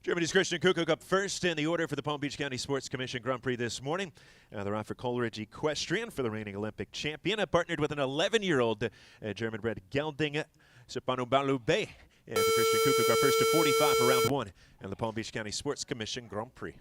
Germany's Christian Kuckuck up first in the order for the Palm Beach County Sports Commission Grand Prix this morning. They're off for Coleridge Equestrian for the reigning Olympic champion. Partnered with an 11-year-old German-bred gelding, Sepano Balubé. And for Christian Kuckuck, our first to 45 for round one and the Palm Beach County Sports Commission Grand Prix.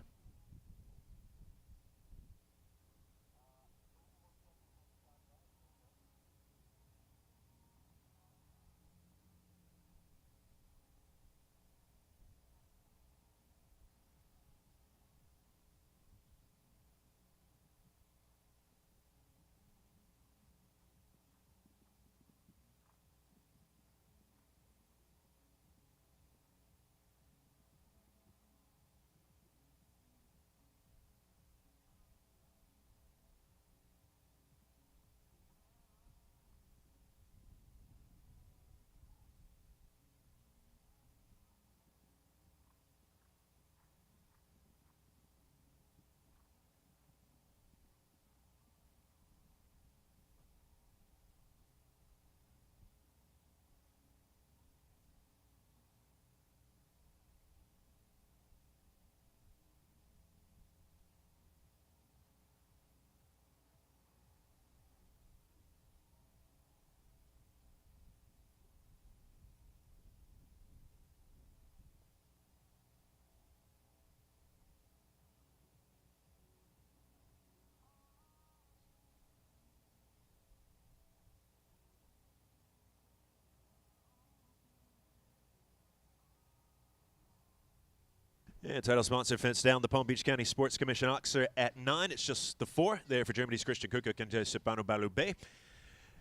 Yeah, title sponsor fence down the Palm Beach County Sports Commission Oxer at 9. It's just the 4 there for Germany's Christian Kuckuck and Sepano Balubé.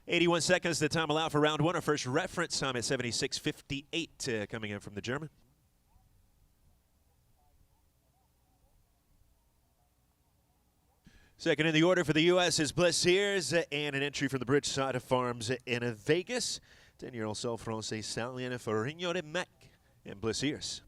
81 seconds the time allowed for round one. Our first reference time at 76:58 coming in from the German. Second in the order for the U.S. is Bliss Hears and an entry from the Bridgeside Farms in Vegas. 10-year-old Sol Francais Stallion Farinho de Mac and Bliss Hears.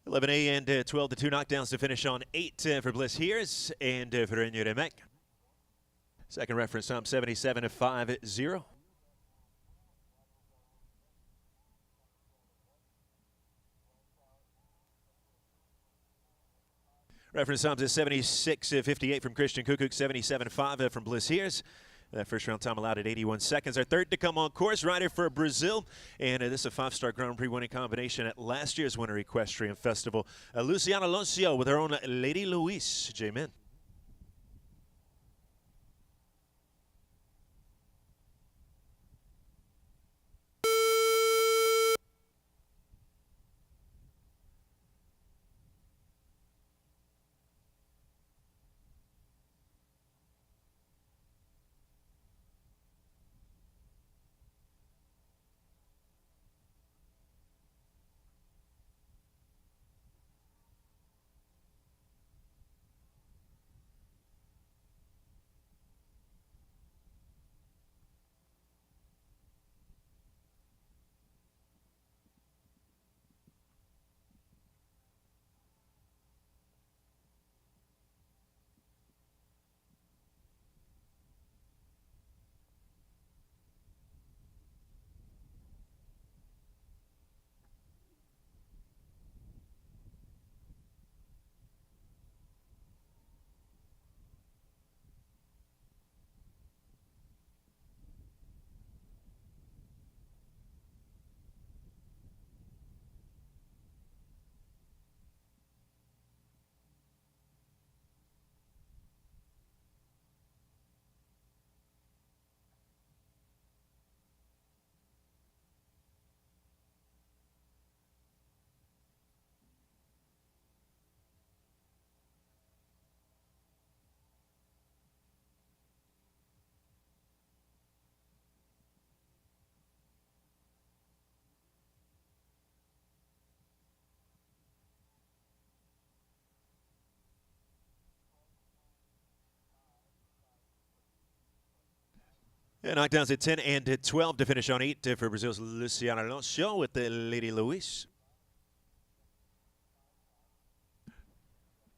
$11A and 12-2 knockdowns to finish on 8 for Bliss Hears and Farinho de Mac. Second reference time 77-50. Reference times is 76:58 from Christian Kuckuck, 77:5 from Bliss Hears. That first round time allowed at 81 seconds. Our third to come on course, rider for Brazil. And this is a 5-star Grand Prix winning combination at last year's Winter Equestrian Festival. Luciana Alonso with her own Lady Louise. J-Min. Yeah, knockdowns at 10 and at 12 to finish on 8 for Brazil's Luciana Alonso with the Lady Louise.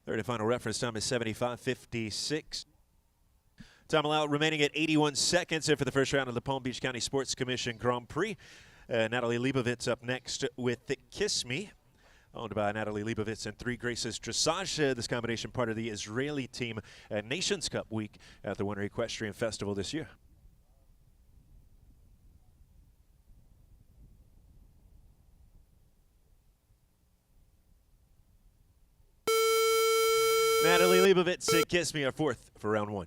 Third and final reference time is 75:56. Time allowed remaining at 81 seconds for the first round of the Palm Beach County Sports Commission Grand Prix. Natalie Leibovitz up next with Kiss Me, owned by Natalie Leibovitz and Three Graces Dressage. This combination part of the Israeli team Nations Cup week at the Winter Equestrian Festival this year. Natalie Leibovitz, Kiss Me, our fourth for round one.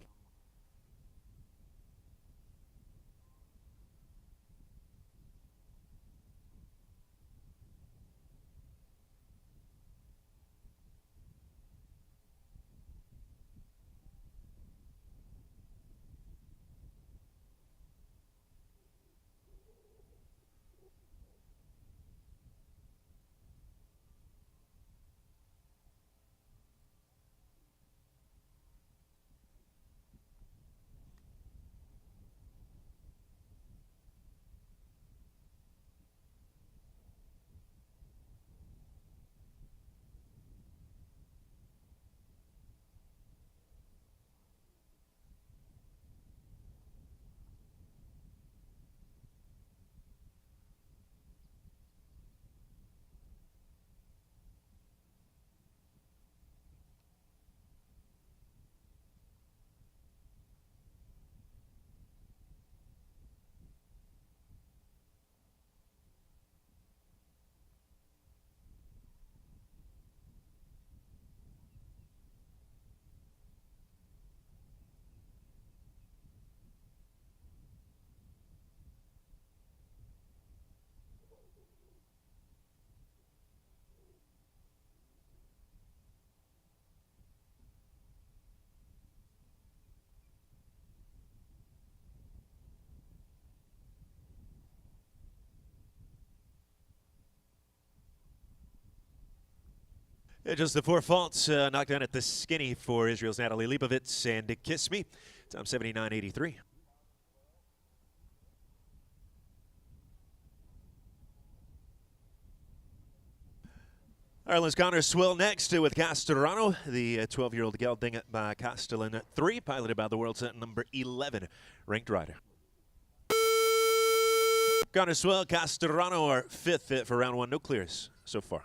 Just the four faults knocked down at the skinny for Israel's Natalie Leibovitz and Kiss Me. Time 79:83. Ireland's Connor Swill next with Castellano, the 12-year-old gelding by Castellan 3, piloted by the world's number 11 ranked rider. Connor Swill, Castellano are fifth for round one. No clears so far.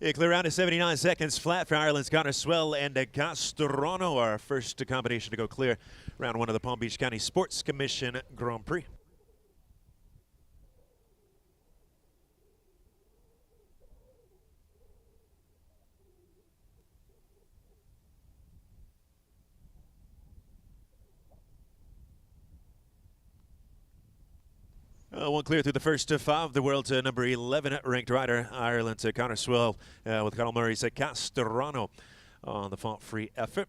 A clear round of 79 seconds flat for Ireland's Connor Swell and Castrano, our first combination to go clear. Round one of the Palm Beach County Sports Commission Grand Prix. One clear through the first five. The world's number 11 ranked rider, Ireland's Connor Swell, with Conal Murray's Castrano on the fault-free effort.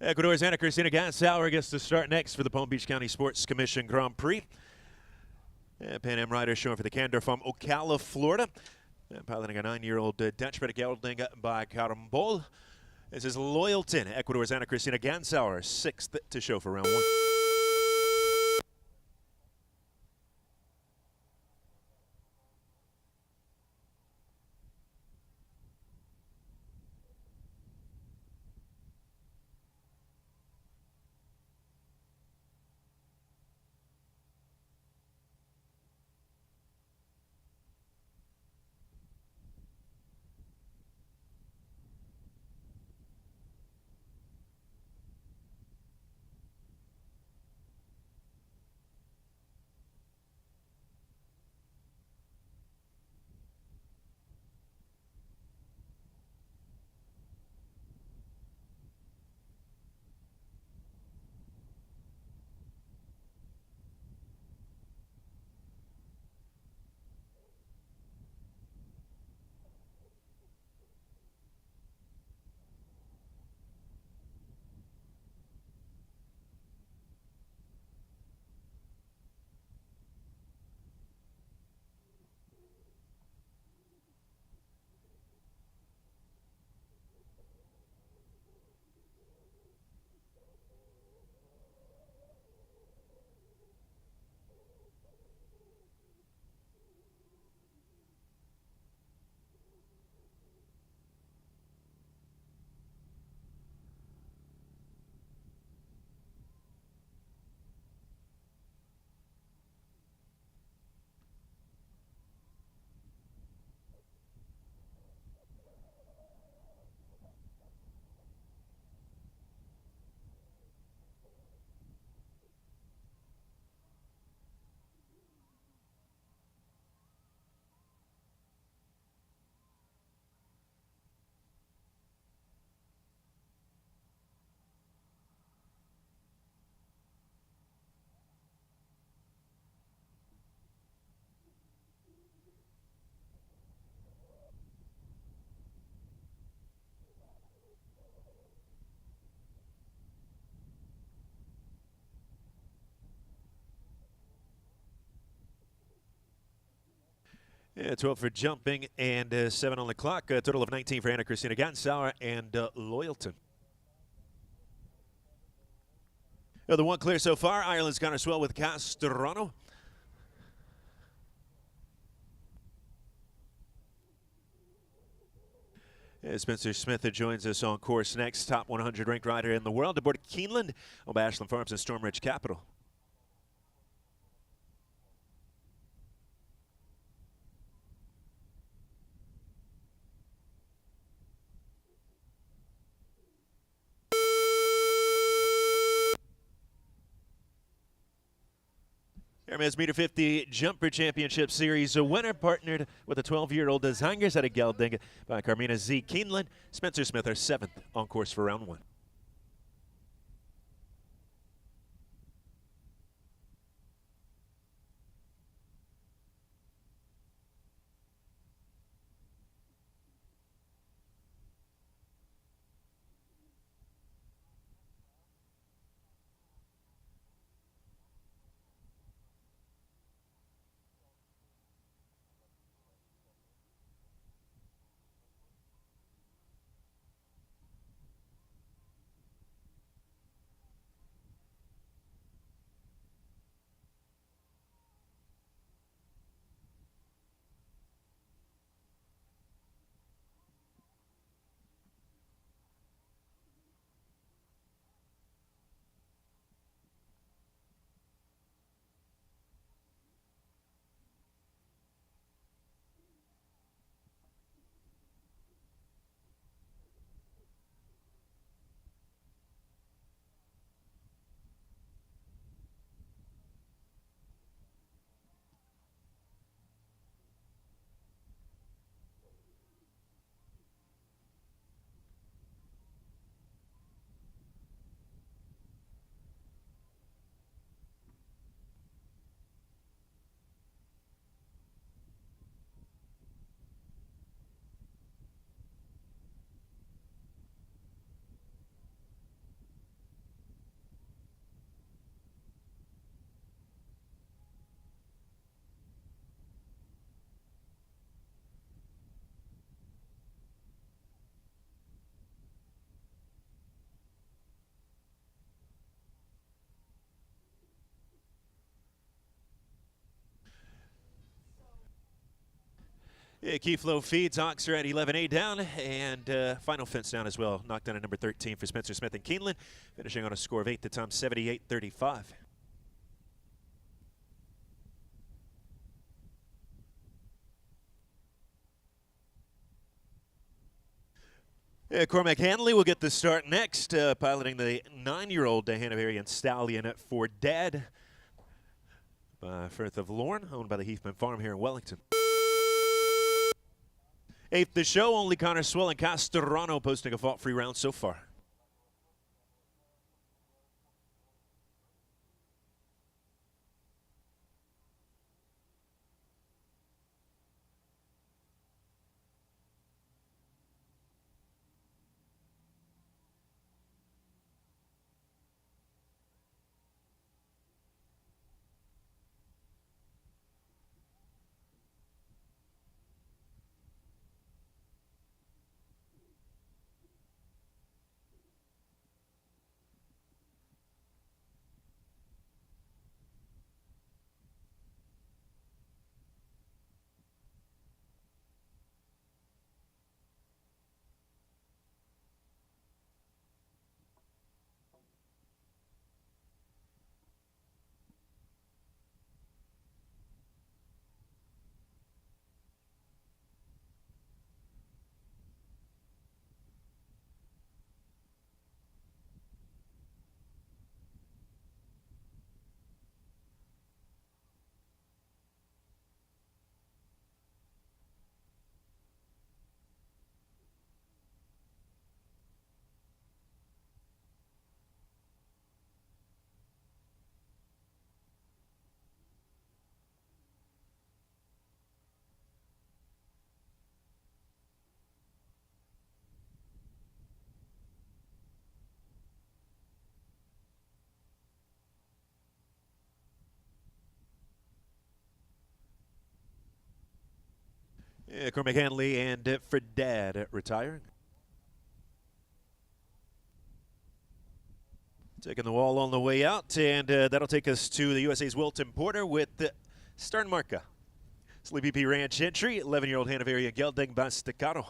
Ecuador's Ana Cristina Gansauer gets to start next for the Palm Beach County Sports Commission Grand Prix. Pan Am rider showing for the Candor from Ocala, Florida. Piloting a 9-year-old Dutch-bred gelding by Carambol. This is Loyalton, Ecuador's Ana Cristina Gansauer, 6th to show for round one. Yeah, 12 for jumping and 7 on the clock. A total of 19 for Ana Cristina Gansauer and Loyalton. The one clear so far. Ireland's Connor Swell with Castrano. Spencer Smith joins us on course next. Top 100 ranked rider in the world aboard Keeneland on by Ashland Farms and Stormridge Capital. Airman's Meter 50 Jumper Championship Series, a winner partnered with a 12-year-old Zangers out of Gelding by Carmina Z. Keeneland. Spencer Smith, our 7th on course for round one. Key flow feeds. Hawks are at 11A down, and final fence down as well. Knocked down at number 13 for Spencer Smith and Keeneland, finishing on a score of 8 to Tom 78-35. Cormac Hanley will get the start next, piloting the 9-year-old Hanoverian Stallion for Dad by Firth of Lorne, owned by the Heathman Farm here in Wellington. Eighth the show, only Connor Swell and Castellano posting a fault-free round so far. Cormac Hanley and for Dad retiring. Taking the wall on the way out, and that'll take us to the USA's Wilton Porter with Sternmarka. Sleepy P Ranch entry, 11-year-old Hanoverian Gelding by Staccato.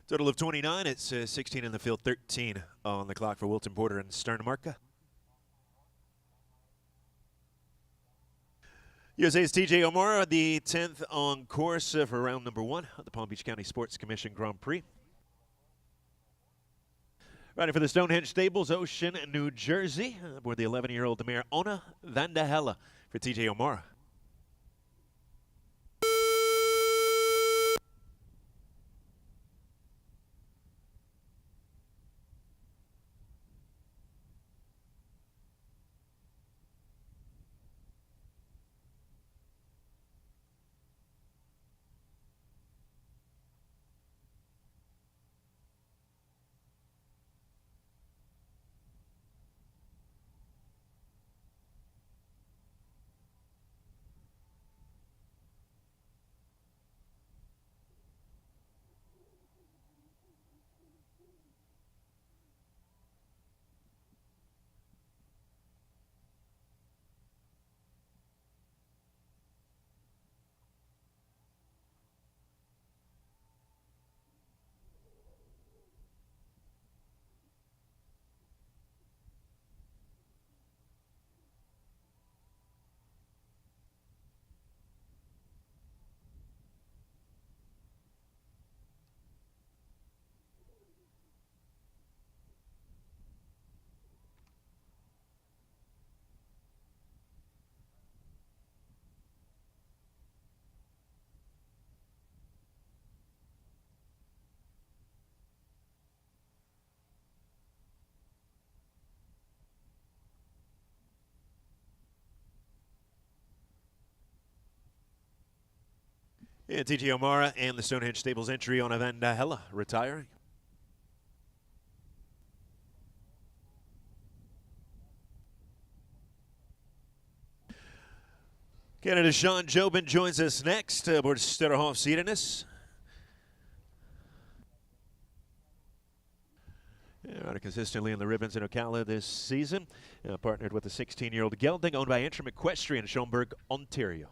Total of 29. It's 16 in the field, 13 on the clock for Wilton Porter and Sternmarka. USA's TJ O'Mara, the 10th on course for round number 1 of the Palm Beach County Sports Commission Grand Prix. Riding for the Stonehenge Stables, Ocean, New Jersey, aboard the 11-year-old mare Ona Vandahella for TJ O'Mara. Yeah, TJ O'Mara and the Stonehenge Stables entry on Vandahella retiring. Canada's Sean Jobin joins us next aboard Sterhoff Seediness. Riding consistently in the ribbons in Ocala this season. Partnered with the 16-year-old gelding owned by Antrim Equestrian, Schomberg, Ontario.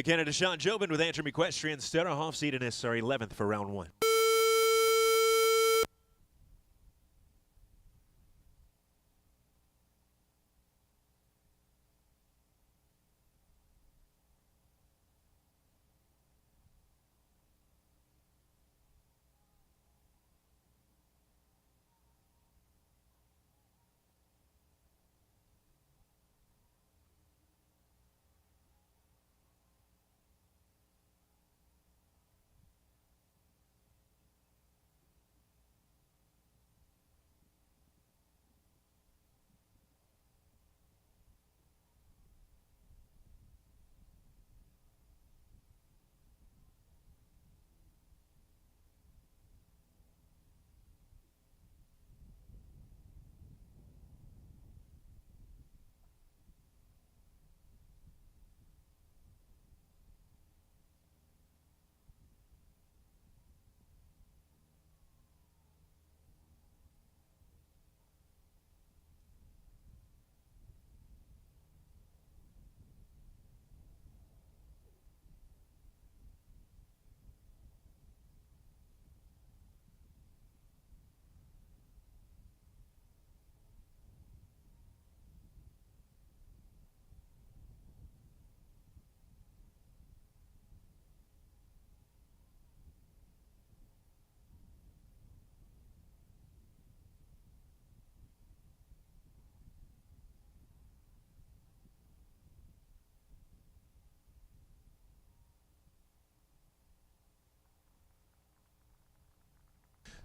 Canada's Sean Jobin with Antrim Equestrian, Sterhoff Seediness, our 11th for round one.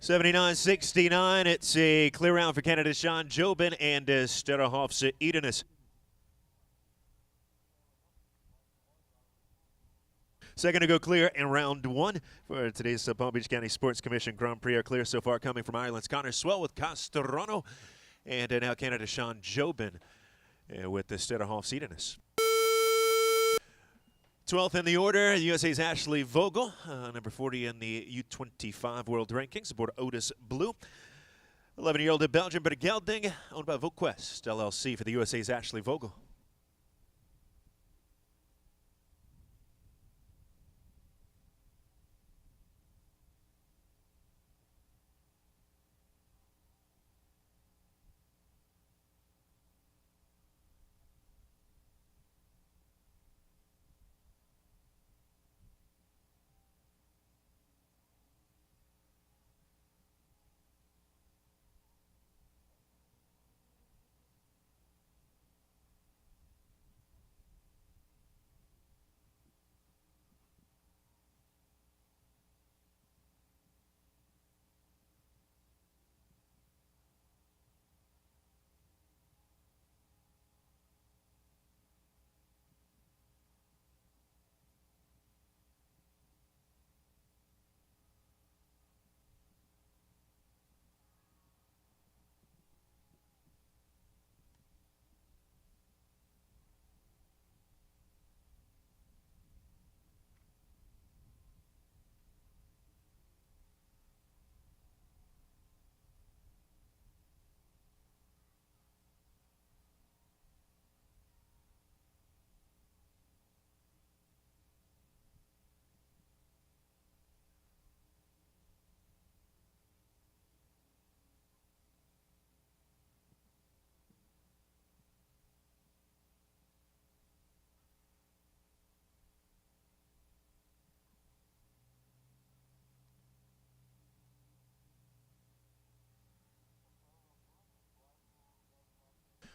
$79.69. It's a clear round for Canada's Sean Jobin and Sterhoff Seediness. Second to go clear in round one for today's Palm Beach County Sports Commission Grand Prix. Are clear so far coming from Ireland's Connor Swell with Castrano. And now Canada's Sean Jobin with the Stederhof seediness. 12th in the order, the USA's Ashley Vogel, number 40 in the U25 World Rankings, aboard Otis Blue. 11-year-old Belgian Britt Gelding, owned by VoQuest LLC for the USA's Ashley Vogel.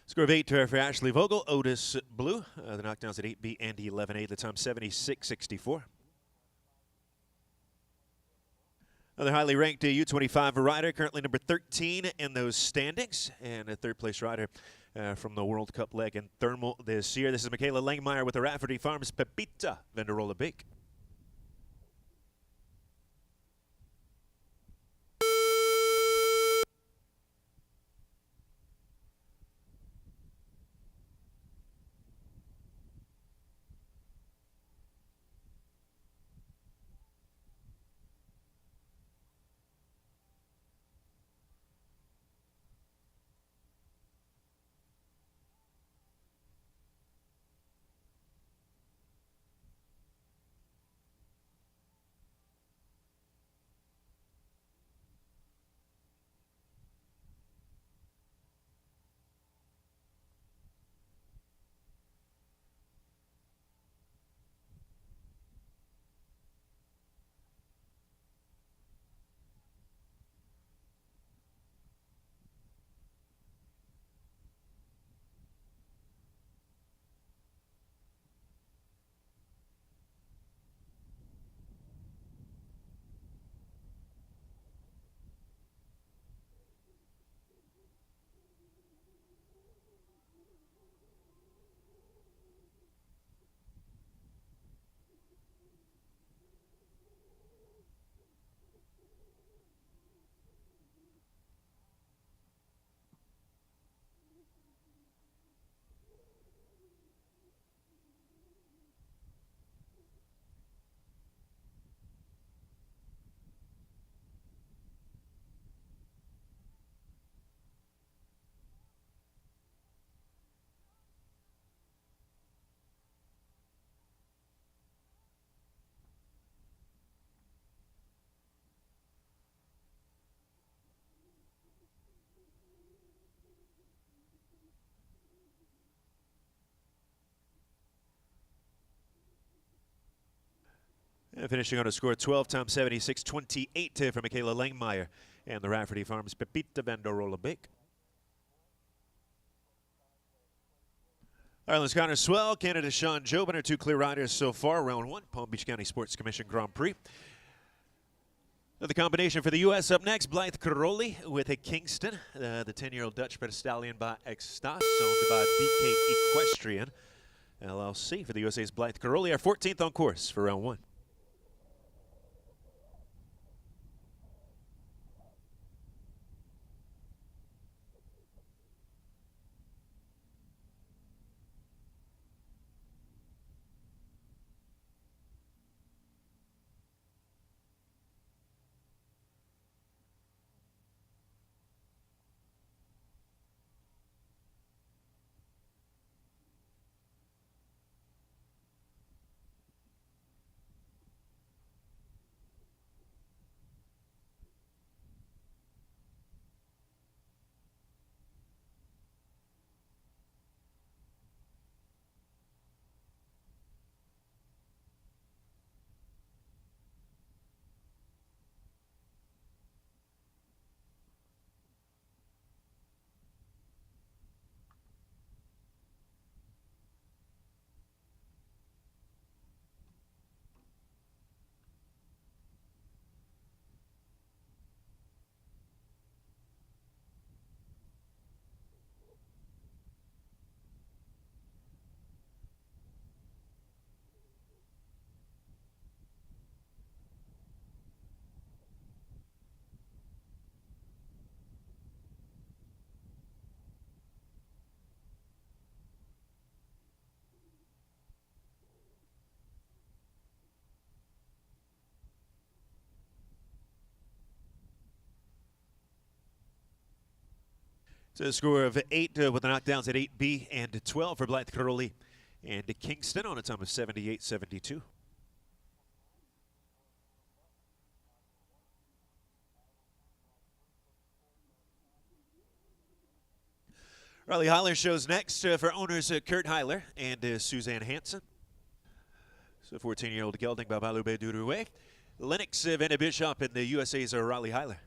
Score of 8 for Ashley Vogel, Otis Blue. The knockdowns at 8B and 11A. The time 76.64. Another highly ranked U25 rider, currently number 13 in those standings, and a third-place rider from the World Cup leg in Thermal this year. This is Michaela Langmeyer with the Rafferty Farms Pepita Venderola Bake. And finishing on a score 12 times 76.28 for Michaela Langmeyer and the Rafferty Farms Pepita Venderola Bake. Ireland's Connor Swell, Canada's Sean Jobin are two clear riders so far. Round one, Palm Beach County Sports Commission Grand Prix. The combination for the U.S. up next, Blythe Caroli with a Kingston, the 10-year-old Dutch bred stallion by Extas, owned by BK Equestrian LLC. For the USA's Blythe Caroli, our 14th on course for round one. So a score of 8 with the knockdowns at 8B and 12 for Blythe Crowley and Kingston on a time of 78-72. Riley Heiler shows next for owners Kurt Heiler and Suzanne Hansen. So 14-year-old gelding Babalube Duruwe. Lennox Vanna Bishop and the USA's Riley Heiler.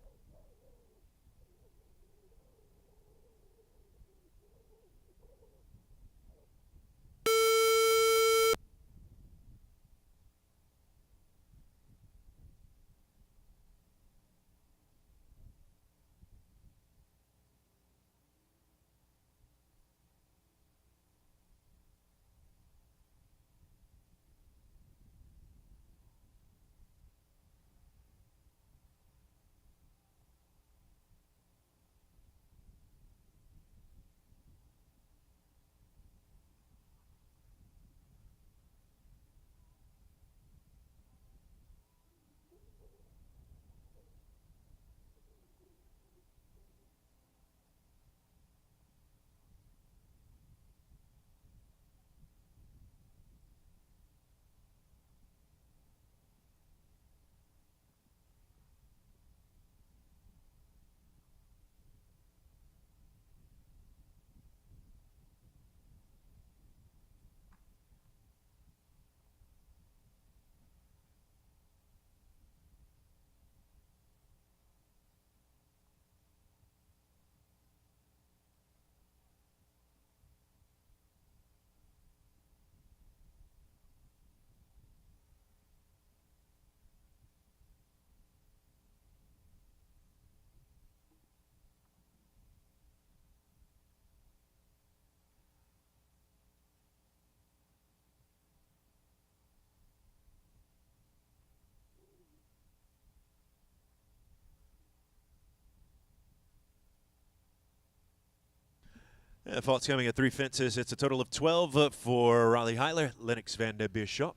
Faults coming at 3 fences. It's a total of 12 for Riley Heiler, Lennox Vanna Bishop.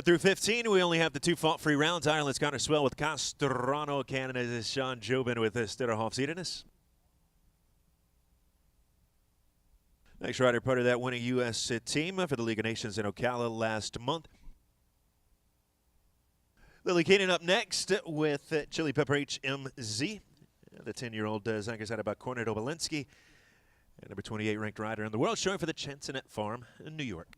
Through 15, we only have the 2 fault-free rounds. Ireland's Connor Swell with Castrano, Canada's Sean Jobin with Stederhoff Zedenus. Next rider, part of that winning U.S. team for the League of Nations in Ocala last month. Lily Keenan up next with Chili Pepper HMZ. The 10-year-old Zangarzada Corner Obolinski, and number 28 ranked rider in the world, showing for the Chansonet Farm in New York.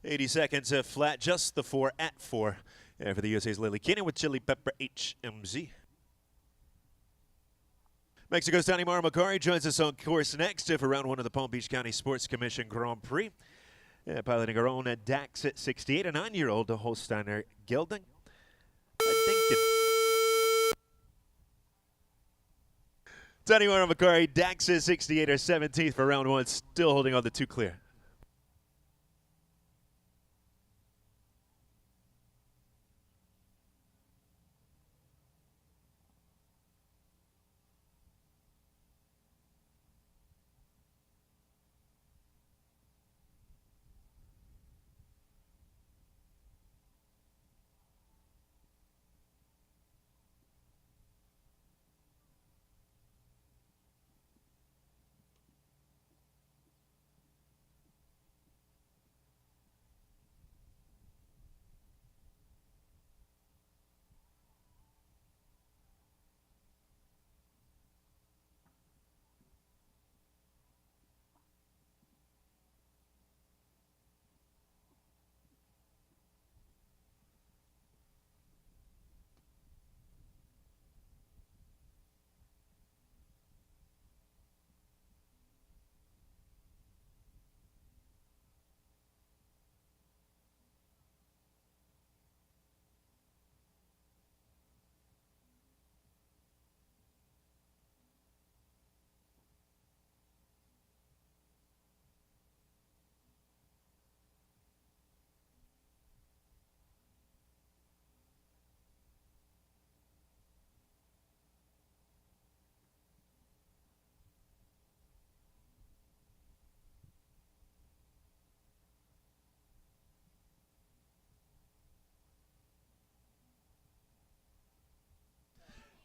.80 seconds flat, just the 4 at 4 for the USA's Lily Keenan with Chili Pepper HMZ. Mexico's Danny Macari joins us on course next for round one of the Palm Beach County Sports Commission Grand Prix. Piloting her own Dax at 68, a 9-year-old Holsteiner Gelding. Danny Macari, Dax at 68, her 17th for round one, still holding on the 2 clear.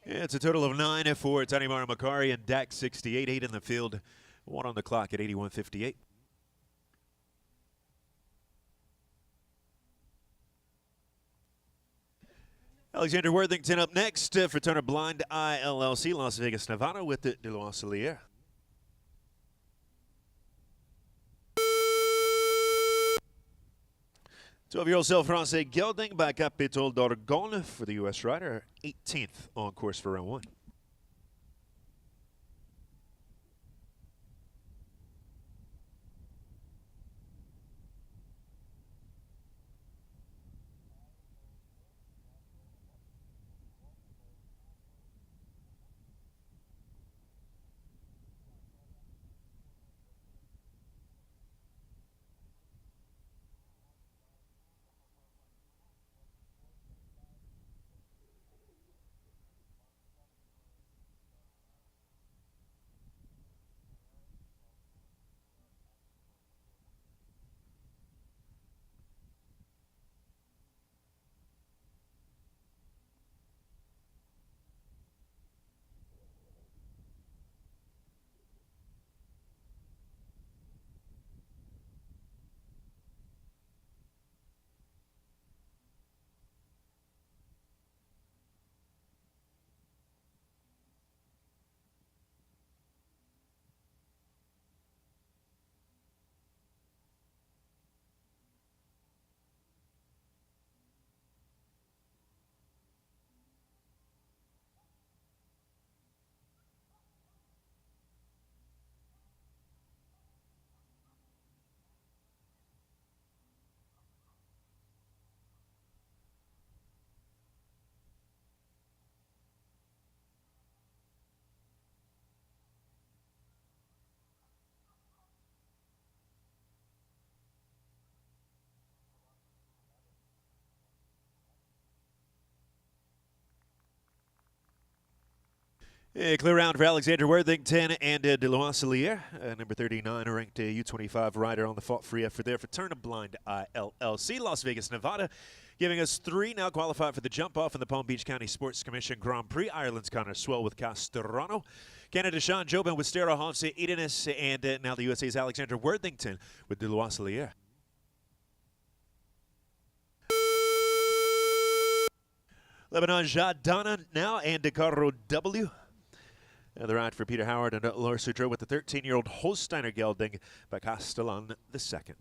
Yeah, it's a total of 9 for Danny Macari and Dax 68, 8 in the field, 1 on the clock at 81.58. Alexander Worthington up next for Turner Blind Eye LLC, Las Vegas, Nevada, with the De Loiselier. Twelve-year-old Self-Francais Gelding back up Pétole d'Orgon for the U.S. rider, 18th on course for round one. Clear round for Alexander Worthington and De Loiselier, number 39, ranked U25 rider on the fought free effort there for Turner Blind Eye LLC, Las Vegas, Nevada, giving us 3 now qualified for the jump off in the Palm Beach County Sports Commission Grand Prix. Ireland's Connor Swell with Castrano, Canada Sean Jobin with Stero Hansi Edenis, and now the USA's Alexander Worthington with De Loiselier. Lebanon Jadana now and DeCarro W. The ride for Peter Howard and Laura Sudro with the 13-year-old Holsteiner Gelding by Castellan II.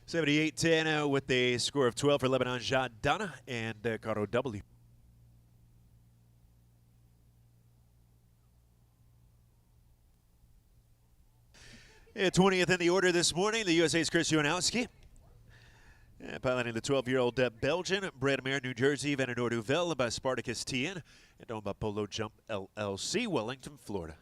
78-10 with a score of 12 for Lebanon Jadana and Caro W. Yeah, 20th in the order this morning, the USA's Chris Ulanowski. Piloting the 12-year-old Belgian, bred mare, New Jersey, Venador Nouvelle by Spartacus TN, and owned by Polo Jump LLC, Wellington, Florida.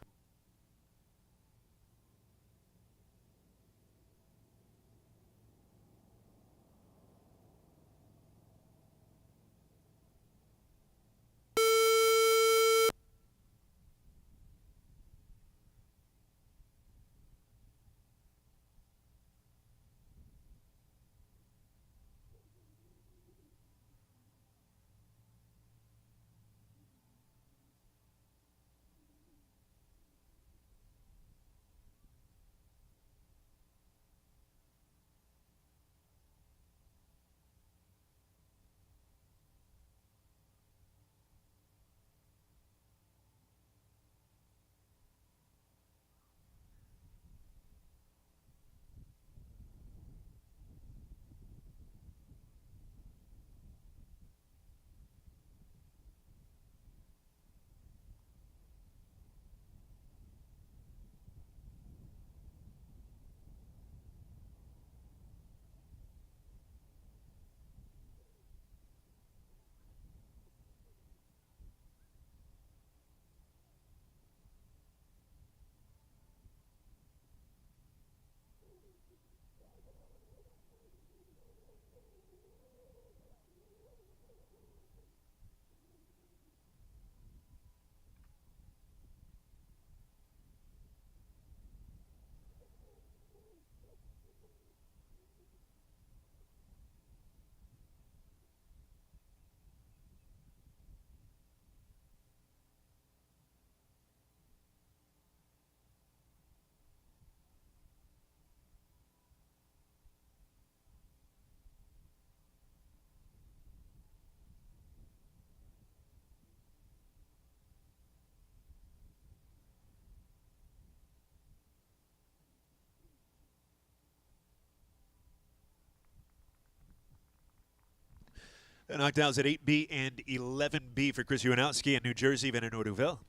The knockdowns at 8B and 11B for Chris Ulanowski and New Jersey, Venador Nouvelle.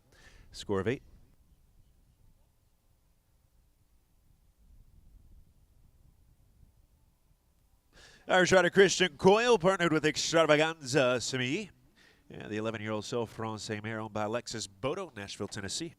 Score of 8. Irish rider Christian Coyle partnered with Extravaganza Semilly. And the 11-year-old Self Francais mare owned by Alexis Bodo, Nashville, Tennessee.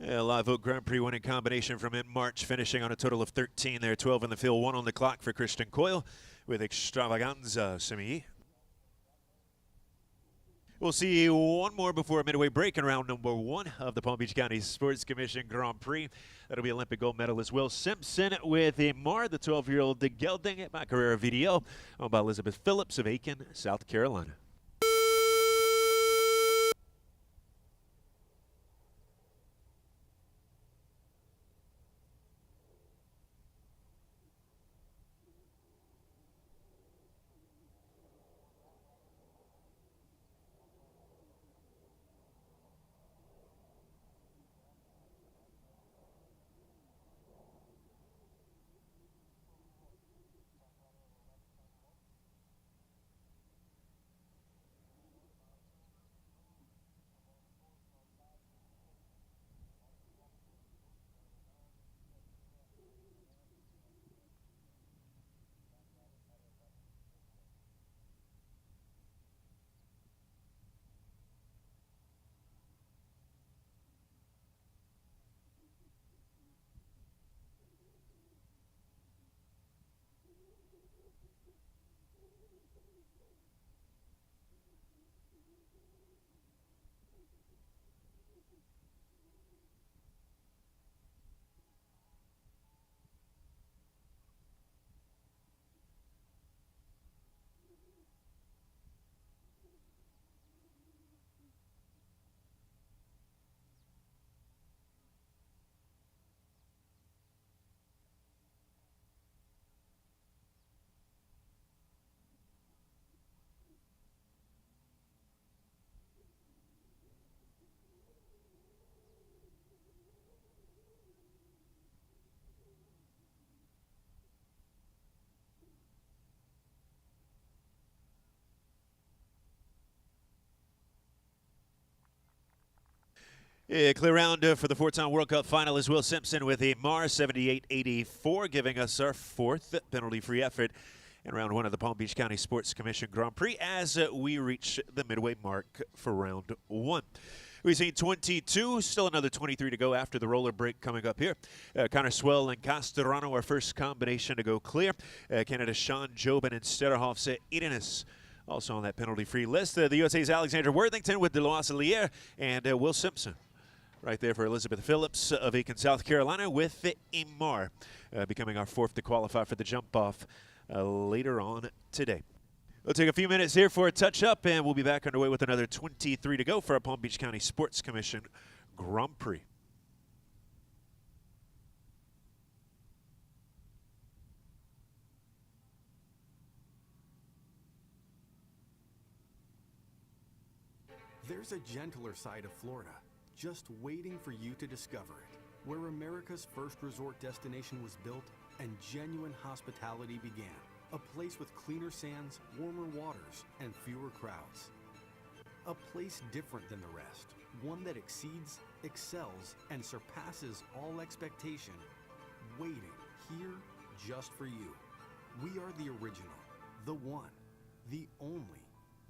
A Live Oak Grand Prix winning combination from in March, finishing on a total of 13 there, 12 in the field, 1 on the clock for Christian Coyle with Extravaganza Semi. We'll see one more before a midway break in round number 1 of the Palm Beach County Sports Commission Grand Prix. That'll be Olympic gold medalist Will Simpson with Amar, the 12-year-old gelding at Macarena VDO, owned by Elizabeth Phillips of Aiken, South Carolina. Yeah, clear round for the 4-time World Cup finalist Will Simpson with a Mar 78-84, giving us our 4th penalty-free effort in round 1 of the Palm Beach County Sports Commission Grand Prix as we reach the midway mark for round 1. We've seen 22, still another 23 to go after the roller break coming up here. Connor Swell and Castellano, our first combination to go clear. Canada's Sean Jobin and Sterhoff's Irenas also on that penalty-free list. The USA's Alexander Worthington with Deloise Lier and Will Simpson. Right there for Elizabeth Phillips of Aiken, South Carolina with Amar, becoming our 4th to qualify for the jump-off later on today. We'll take a few minutes here for a touch-up, and we'll be back underway with another 23 to go for our Palm Beach County Sports Commission Grand Prix. There's a gentler side of Florida, just waiting for you to discover it, where America's first resort destination was built and genuine hospitality began. A place with cleaner sands, warmer waters, and fewer crowds. A place different than the rest, one that exceeds, excels, and surpasses all expectation, waiting here just for you. We are the original, the one, the only,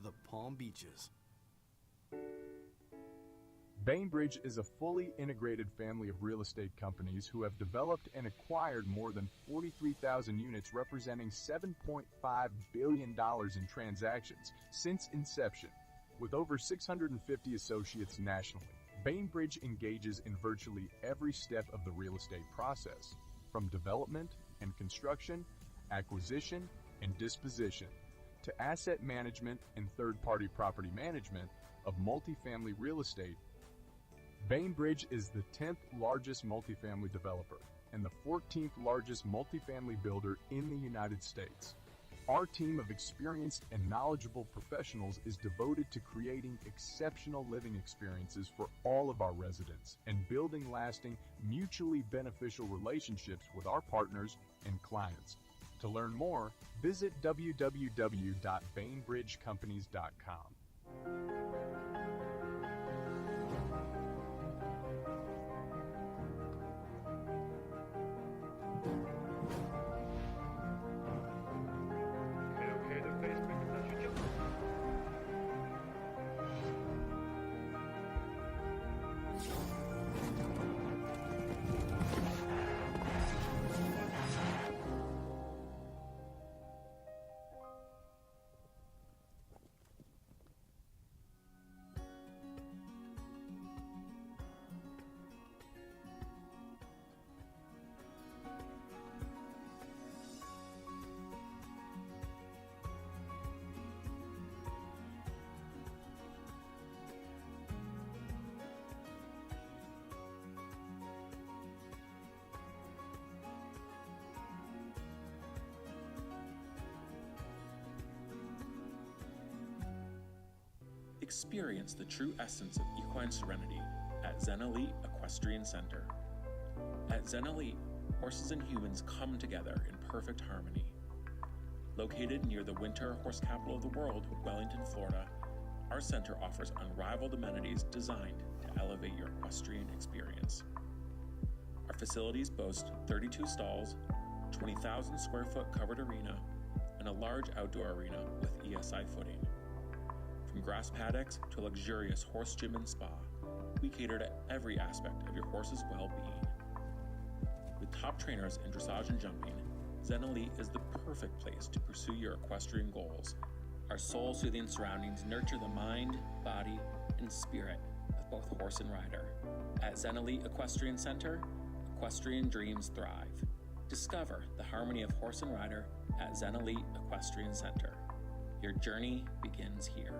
the Palm Beaches. Bainbridge is a fully integrated family of real estate companies who have developed and acquired more than 43,000 units representing $7.5 billion in transactions since inception. With over 650 associates nationally, Bainbridge engages in virtually every step of the real estate process, from development and construction, acquisition and disposition, to asset management and third-party property management of multifamily real estate. Bainbridge is the 10th largest multifamily developer and the 14th largest multifamily builder in the United States. Our team of experienced and knowledgeable professionals is devoted to creating exceptional living experiences for all of our residents and building lasting, mutually beneficial relationships with our partners and clients. To learn more, visit www.bainbridgecompanies.com. Experience the true essence of equine serenity at Zen Elite Equestrian Center. At Zen Elite, horses and humans come together in perfect harmony. Located near the winter horse capital of the world, Wellington, Florida, our center offers unrivaled amenities designed to elevate your equestrian experience. Our facilities boast 32 stalls, 20,000 square foot covered arena, and a large outdoor arena with ESI footing. From grass paddocks to a luxurious horse gym and spa, we cater to every aspect of your horse's well-being. With top trainers in dressage and jumping, Zen Elite is the perfect place to pursue your equestrian goals. Our soul-soothing surroundings nurture the mind, body, and spirit of both horse and rider. At Zen Elite Equestrian Center, equestrian dreams thrive. Discover the harmony of horse and rider at Zen Elite Equestrian Center. Your journey begins here.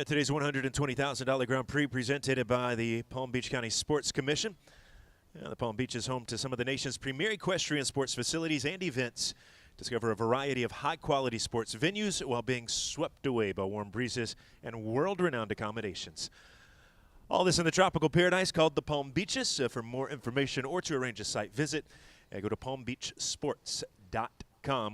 Today's $120,000 Grand Prix presented by the Palm Beach County Sports Commission. The Palm Beach is home to some of the nation's premier equestrian sports facilities and events. Discover a variety of high-quality sports venues while being swept away by warm breezes and world-renowned accommodations. All this in the tropical paradise called the Palm Beaches. For more information or to arrange a site visit, go to palmbeachsports.com.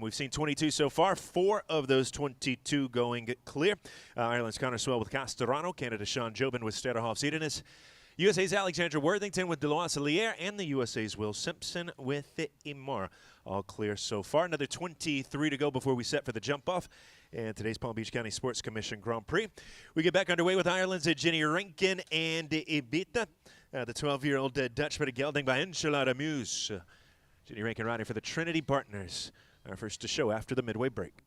We've seen 22 so far, 4 of those 22 going clear. Ireland's Connor Swell with Castorano, Canada's Sean Jobin with Sterderhoff's Edenis, USA's Alexandra Worthington with Deloise Lier, and the USA's Will Simpson with Imar. All clear so far. Another 23 to go before we set for the jump-off. And today's Palm Beach County Sports Commission Grand Prix. We get back underway with Ireland's Ginny Rankin and Ibiza. The 12-year-old Dutchman gelding by Enchilada Muse. Ginny Rankin riding for the Trinity Partners. Our first to show after the midway break.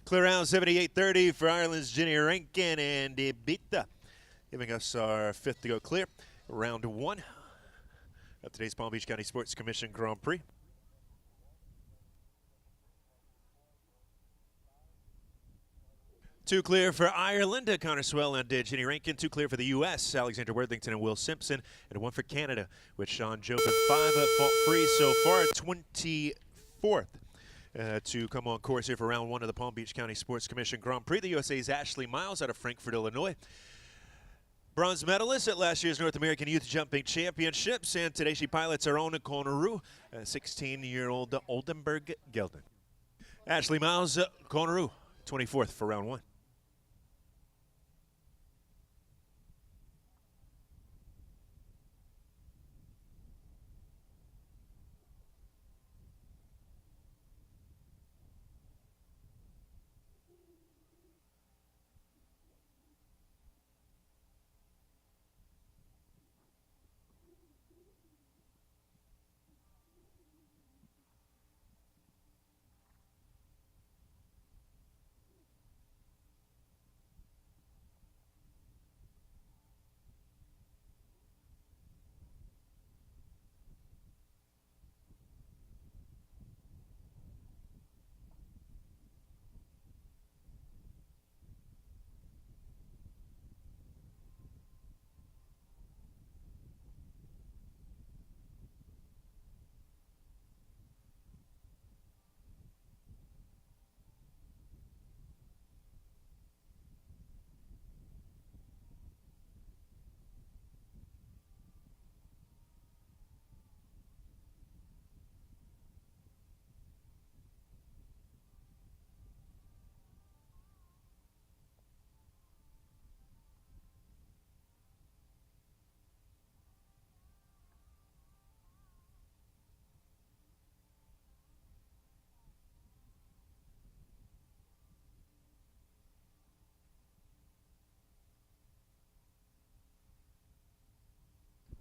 Clear out 78-30 for Ireland's Ginny Rankin and Ibiza, giving us our fifth to go clear. Round one of today's Palm Beach County Sports Commission Grand Prix. Two clear for Ireland, Connor Swell and Ginny Rankin. Two clear for the U.S., Alexander Worthington and Will Simpson. And one for Canada, with Sean Jobin. 5 fault-free so far, 24th. To come on course here for round one of the Palm Beach County Sports Commission Grand Prix. The USA's Ashley Miles out of Frankfort, Illinois. Bronze medalist at last year's North American Youth Jumping Championships, and today she pilots her own Conaroo, a 16-year-old Oldenburg Gelding. Ashley Miles, Conaroo, 24th for round one.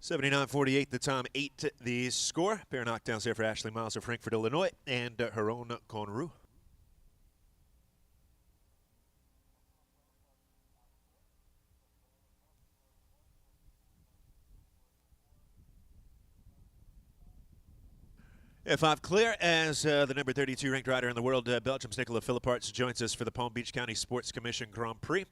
$79.48 the time, 8 the score. Pair of knockdowns there for Ashley Miles of Frankfort, Illinois, and her own Conaroo. F5 clear as the number 32 ranked rider in the world, Belgium's Nicola Philipparts, joins us for the Palm Beach County Sports Commission Grand Prix.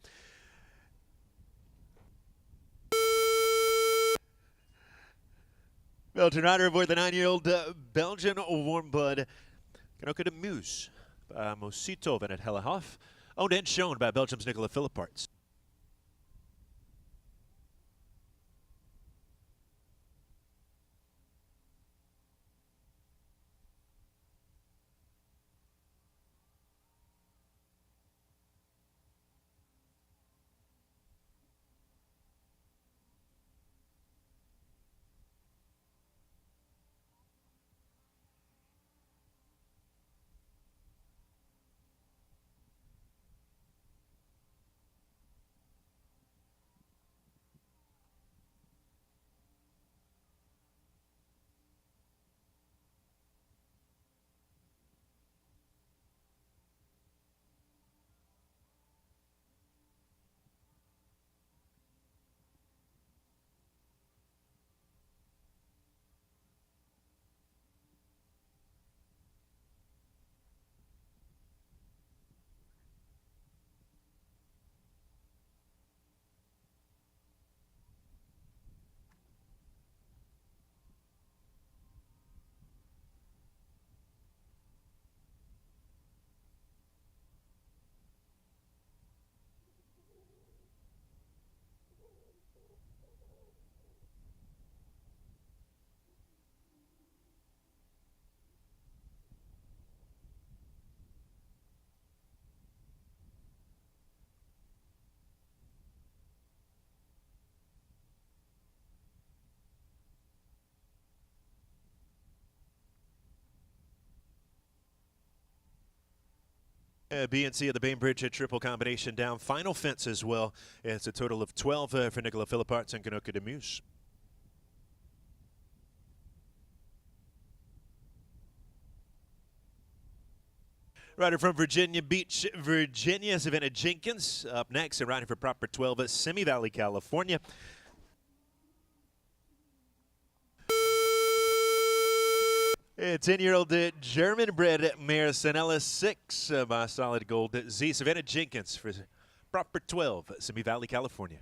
Belgian rider aboard the 9-year-old Belgian warm blood Genoke de Meuse, Mosito at Hellehoff, owned and shown by Belgium's Nicola Philipparts. B and C of the Bainbridge triple combination down. Final fence as well. It's a total of 12 for Nicola Philipparts and Genoke de Meuse. Rider from Virginia Beach, Virginia, Savannah Jenkins. Up next, and riding for proper 12 at Simi Valley, California. A 10-year-old German-bred mare, Sanella 6 by Solid Gold Z. Savannah Jenkins for proper 12 at Simi Valley, California.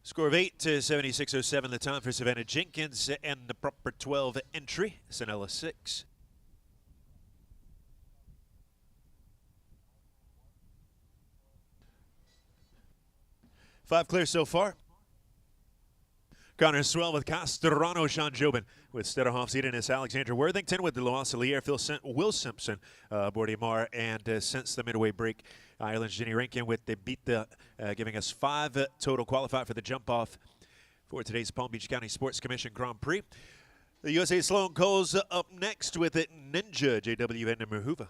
Score of 8 to 76.07 the time for Savannah Jenkins and the proper 12 entry, Sanella 6. Five clear so far. Connor Swell with Castellano, Sean Jobin with Stederhoff, Edenus, Alexander Worthington with DeLois, Will Simpson, Bordiamar, and since the midway break, Ireland's Jenny Rankin with the beat giving us 5 total qualified for the jump off for today's Palm Beach County Sports Commission Grand Prix. The USA Sloan Coles up next with it, Ninja, JWN and Mahuva.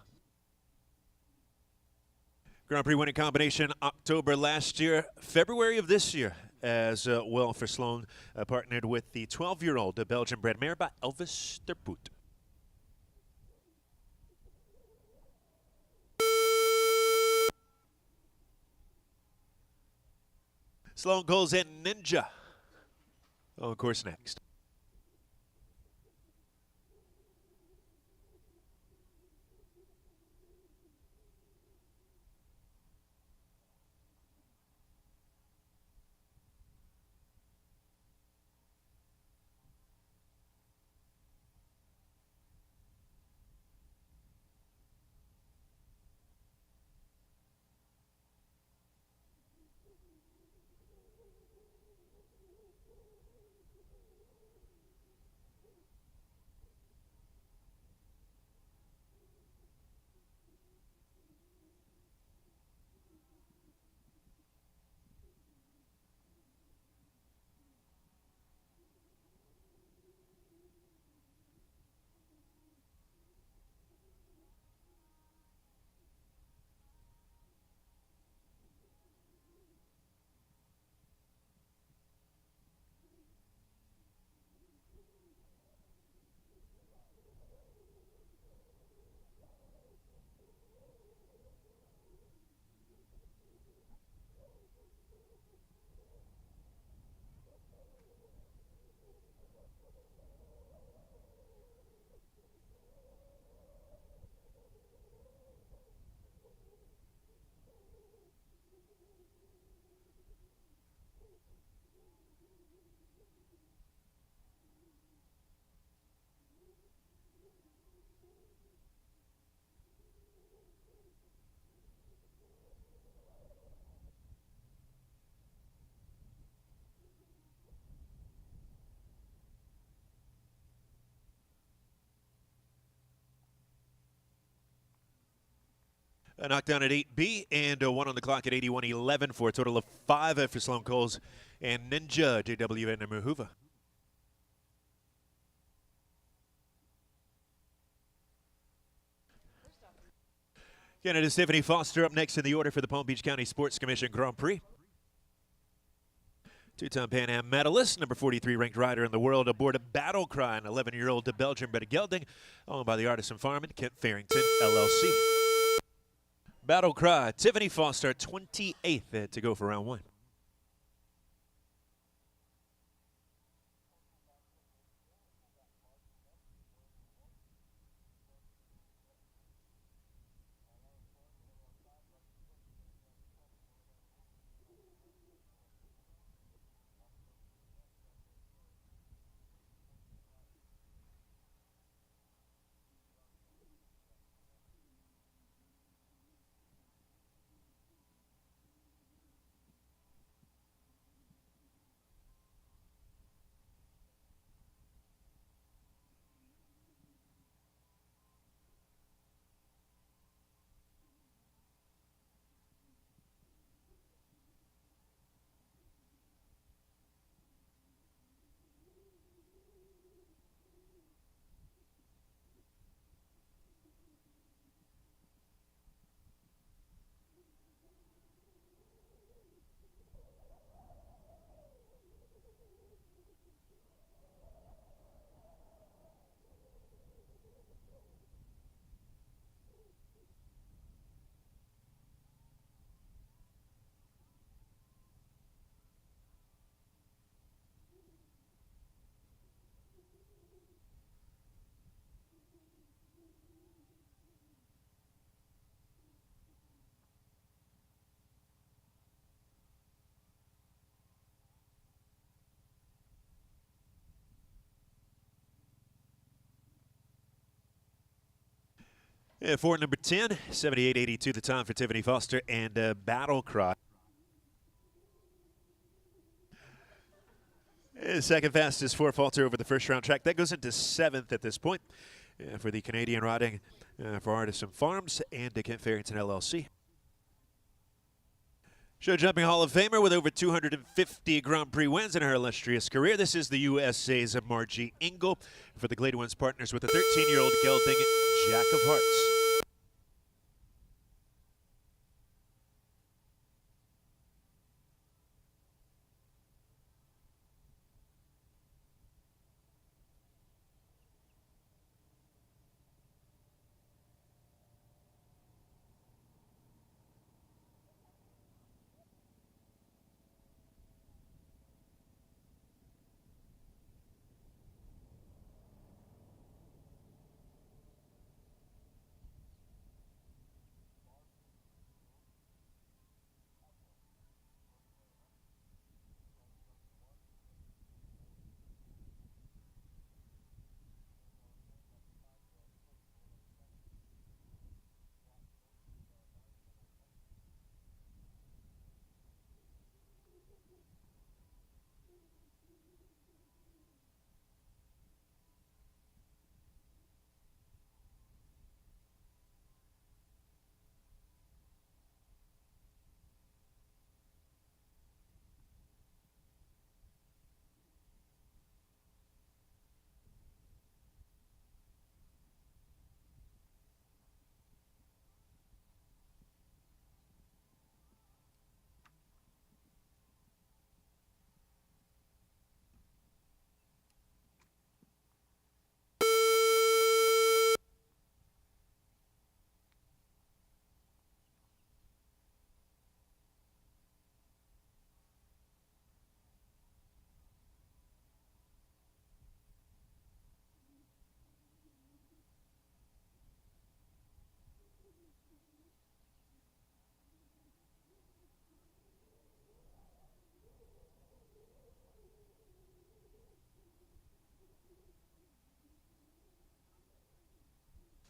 Grand Prix winning combination October last year, February of this year as well for Sloan, partnered with the 12-year-old Belgian-bred mare by Elvis Terpoot. Sloan Coles and Ninja on course next. A knockdown at 8B and 1 on the clock at 81.11 for a total of 5 for Sloan Coles and Ninja, JWN and Mahuva. Canada's Tiffany Foster up next in the order for the Palm Beach County Sports Commission Grand Prix. Two-time Pan Am medalist, number 43 ranked rider in the world aboard a Battle Cry, an 11-year-old Belgian-bred gelding, owned by the Artisan Farm in Kent Farrington, LLC. Battle Cry, Tiffany Foster, 28th to go for round one. For number 10, 78.82 the time for Tiffany Foster and Battle Cry. Second fastest for Falter over the first round track. That goes into 7th at this point for the Canadian riding for Artisan Farms and Kent Farrington LLC. Show jumping Hall of Famer with over 250 Grand Prix wins in her illustrious career. This is the USA's Margie Engel for the Glade Ones partners with a 13-year-old gelding, Jack of Hearts.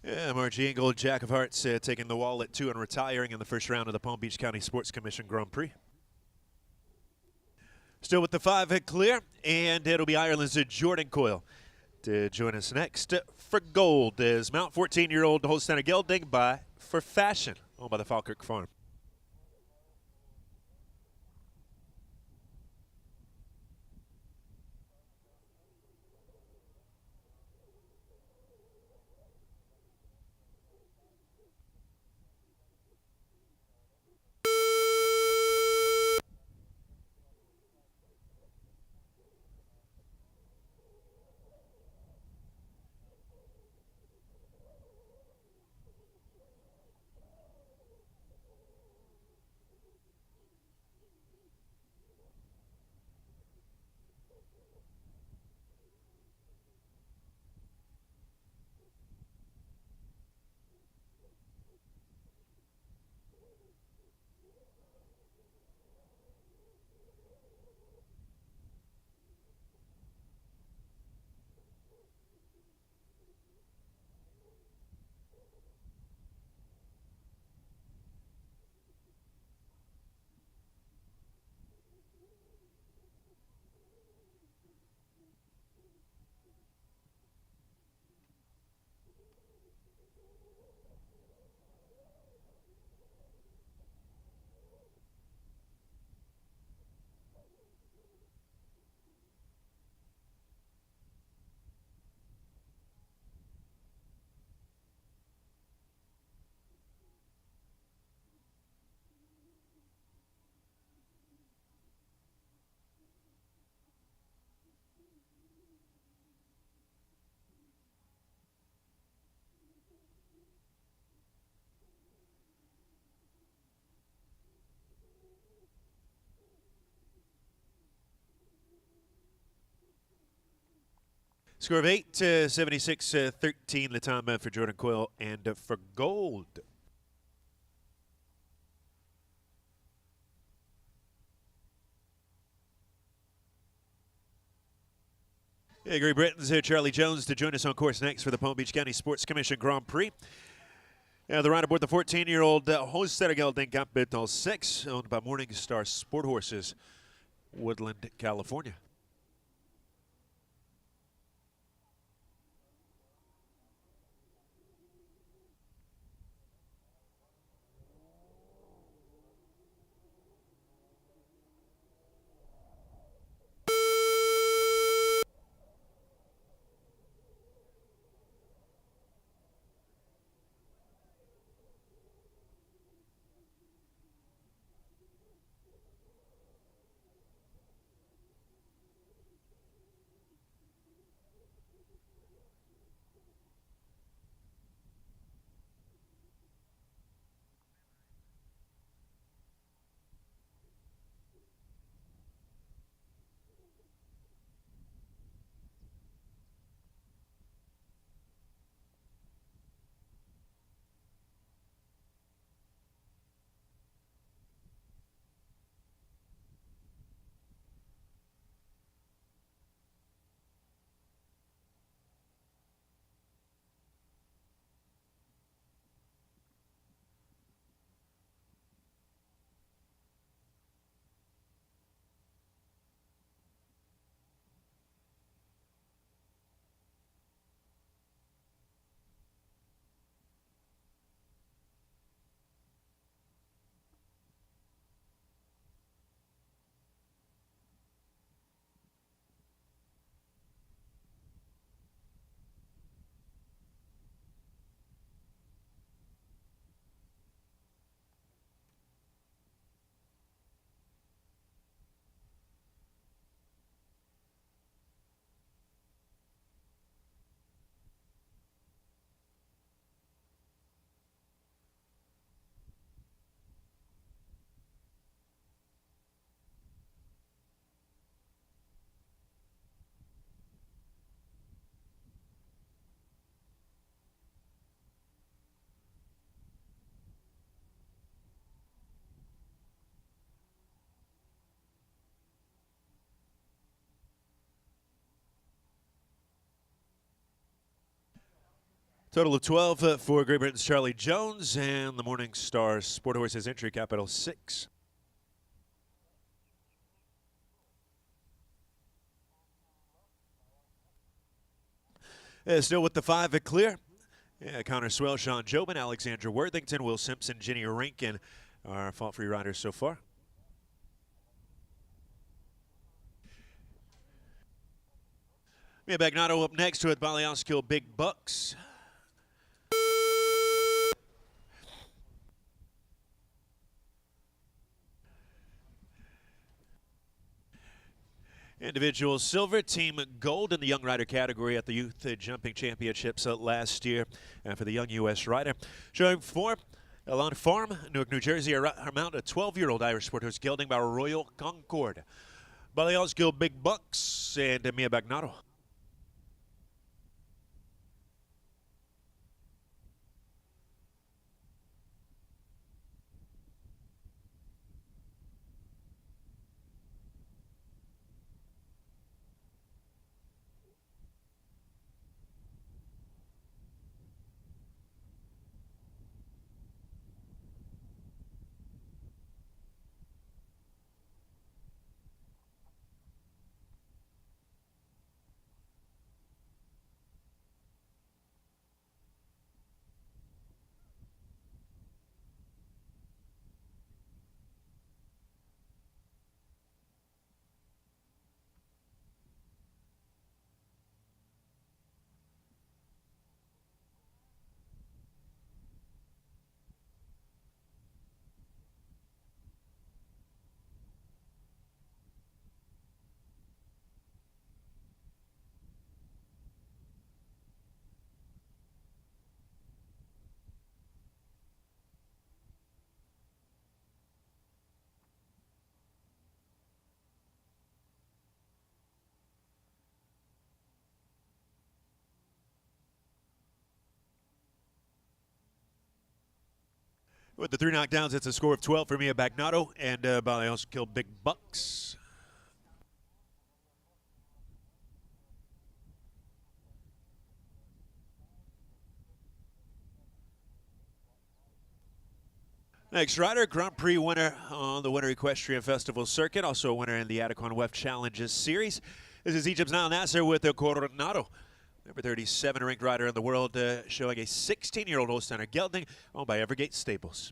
Yeah, Margie Engel, Jack of Hearts, taking the wall at 2 and retiring in the first round of the Palm Beach County Sports Commission Grand Prix. Still with the 5 hit clear, and it'll be Ireland's Jordan Coyle to join us next. For gold is Mount 14-year-old Holsteiner gelding for Fashion, owned by the Falkirk Farm. Score of 8 to 76-13. The time for Jordan Coyle and for gold. Yeah, Great Britain's Charlie Jones to join us on course next for the Palm Beach County Sports Commission Grand Prix. The ride aboard the 14-year-old Hoster Gelding Capital 6, owned by Morningstar Sport Horses, Woodland, California. Total of 12 for Great Britain's Charlie Jones and the Morningstar Sport Horses entry capital 6. Still with the 5 clear. Connor Swell, Sean Jobin, Alexandra Worthington, Will Simpson, Ginny Rankin are fault-free riders so far. Mia Bagnotto up next with Balioskill Big Bucks. Individual silver, team gold in the young rider category at the Youth Jumping Championships last year for the young U.S. rider. Showing for Elon Farm, Newark, New Jersey, her mount, a 12-year-old Irish sport horse gelding by Royal Concord. Balioskill Big Bucks and Mia Bagnotto. With the 3 knockdowns, it's a score of 12 for Mia Bagnato, and Bali also killed Big Bucks. Next rider, Grand Prix winner on the Winter Equestrian Festival circuit, also a winner in the Adequan WEF Challenges Series. This is Egypt's Nile Nasser with the Coronado. Number 37 ranked rider in the world, showing a 16-year-old Holsteiner gelding owned by Evergate Stables.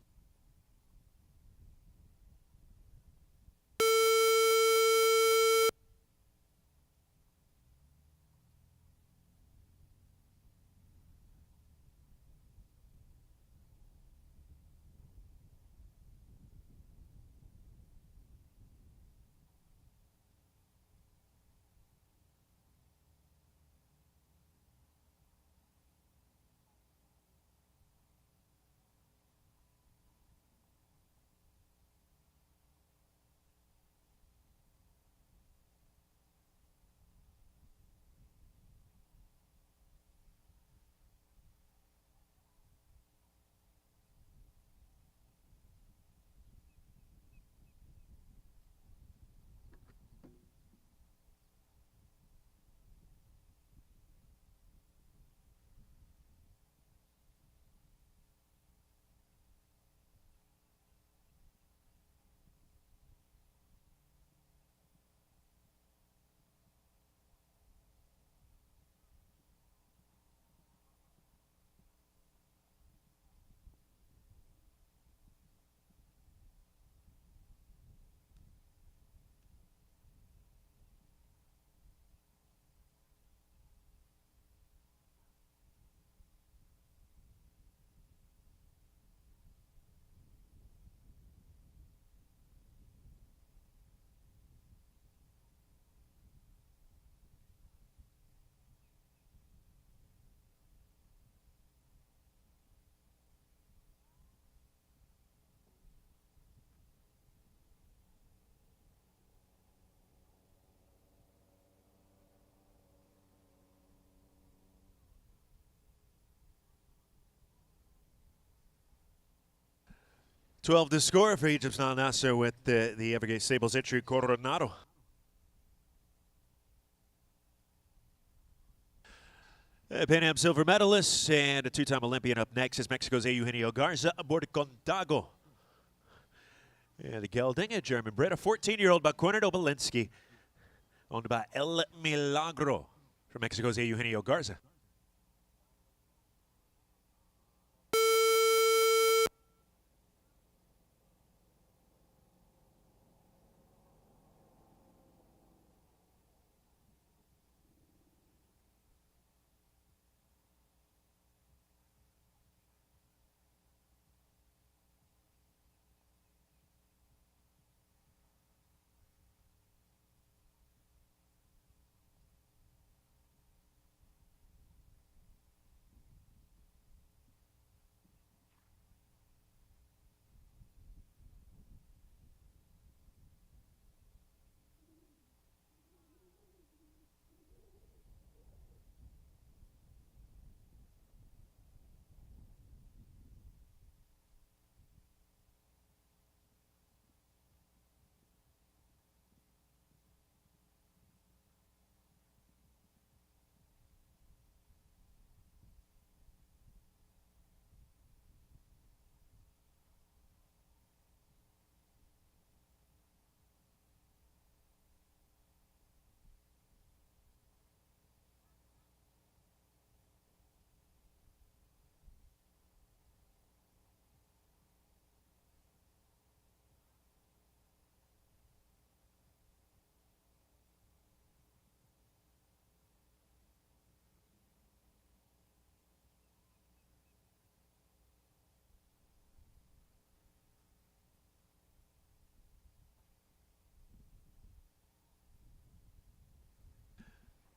$12 to score for Egypt's Nile Nasser with the Evergate Stables entry Coronado. Pan Am silver medalist and a 2-time Olympian up next is Mexico's Eugenio Garza aboard Condago. And the gelding, a German bred, a 14-year-old Bernardo Belinsky, owned by El Milagro from Mexico's Eugenio Garza.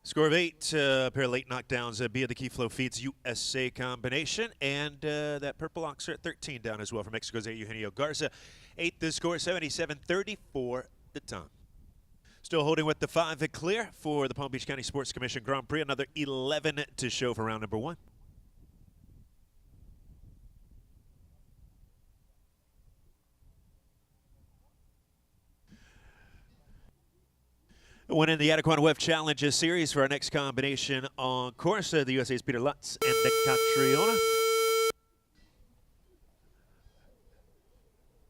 Score of 8, a pair of late knockdowns via the Key Flow Feeds USA combination, and that purple ox at 13 down as well for Mexico's Eugenio Garza. 8 the score, 77-34 the time. Still holding with the 5 clear for the Palm Beach County Sports Commission Grand Prix. Another 11 to show for round number 1. Winning the Adequan Web Challenges series for our next combination on course, the USA's Peter Lutz and the Catriona.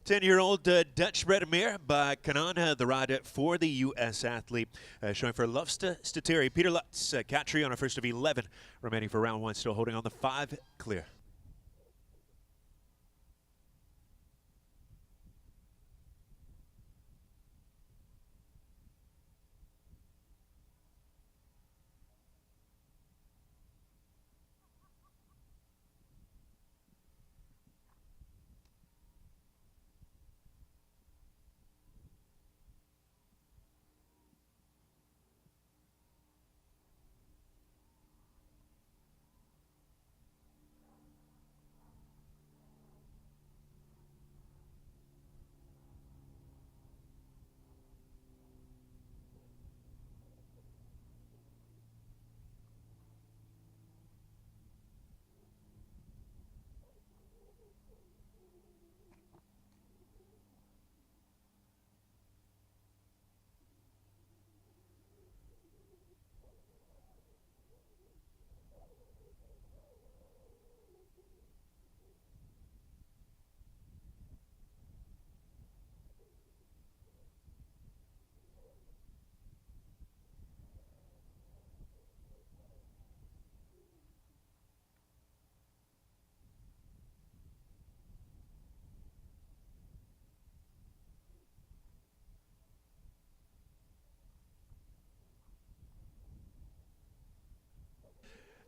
10-year-old Dutch-bred mare by Kanana, the ride for the U.S. athlete. Showing for Lufsta Stateri, Peter Lutz, Catriona, first of 11, remaining for round one, still holding on the 5 clear.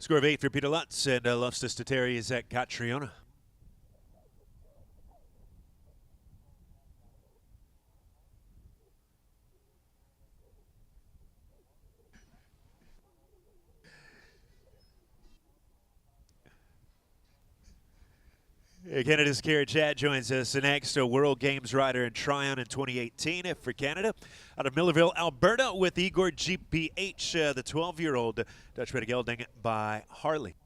Score of 8 for Peter Lutz, and Lufsta Stateri is at Catriona. Canada's Kara Chad joins us next, a World Games rider in Tryon in 2018 for Canada. Out of Millerville, Alberta, with Igor GPH, the 12-year-old Dutch-bred gelding by Harley.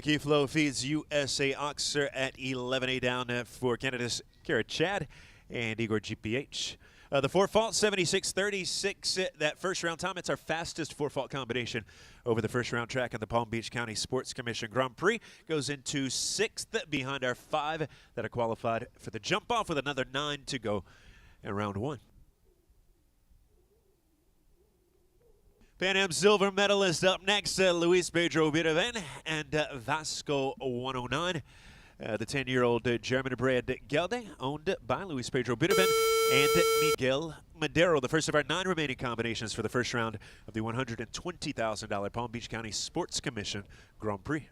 Key flow feeds USA Oxer at 11A down for Canada's Kara Chad and Igor GPH. The 4-fault, 76.36. That first round time, it's our fastest 4-fault combination over the first round track in the Palm Beach County Sports Commission Grand Prix. Goes into 6th behind our 5 that are qualified for the jump off, with another 9 to go in round 1. Pan Am silver medalist up next, Luis Pedro Biraven and Vasco 109. The 10-year-old German-bred gelding, owned by Luis Pedro Biderman and Miguel Madero. The first of our 9 remaining combinations for the first round of the $120,000 Palm Beach County Sports Commission Grand Prix.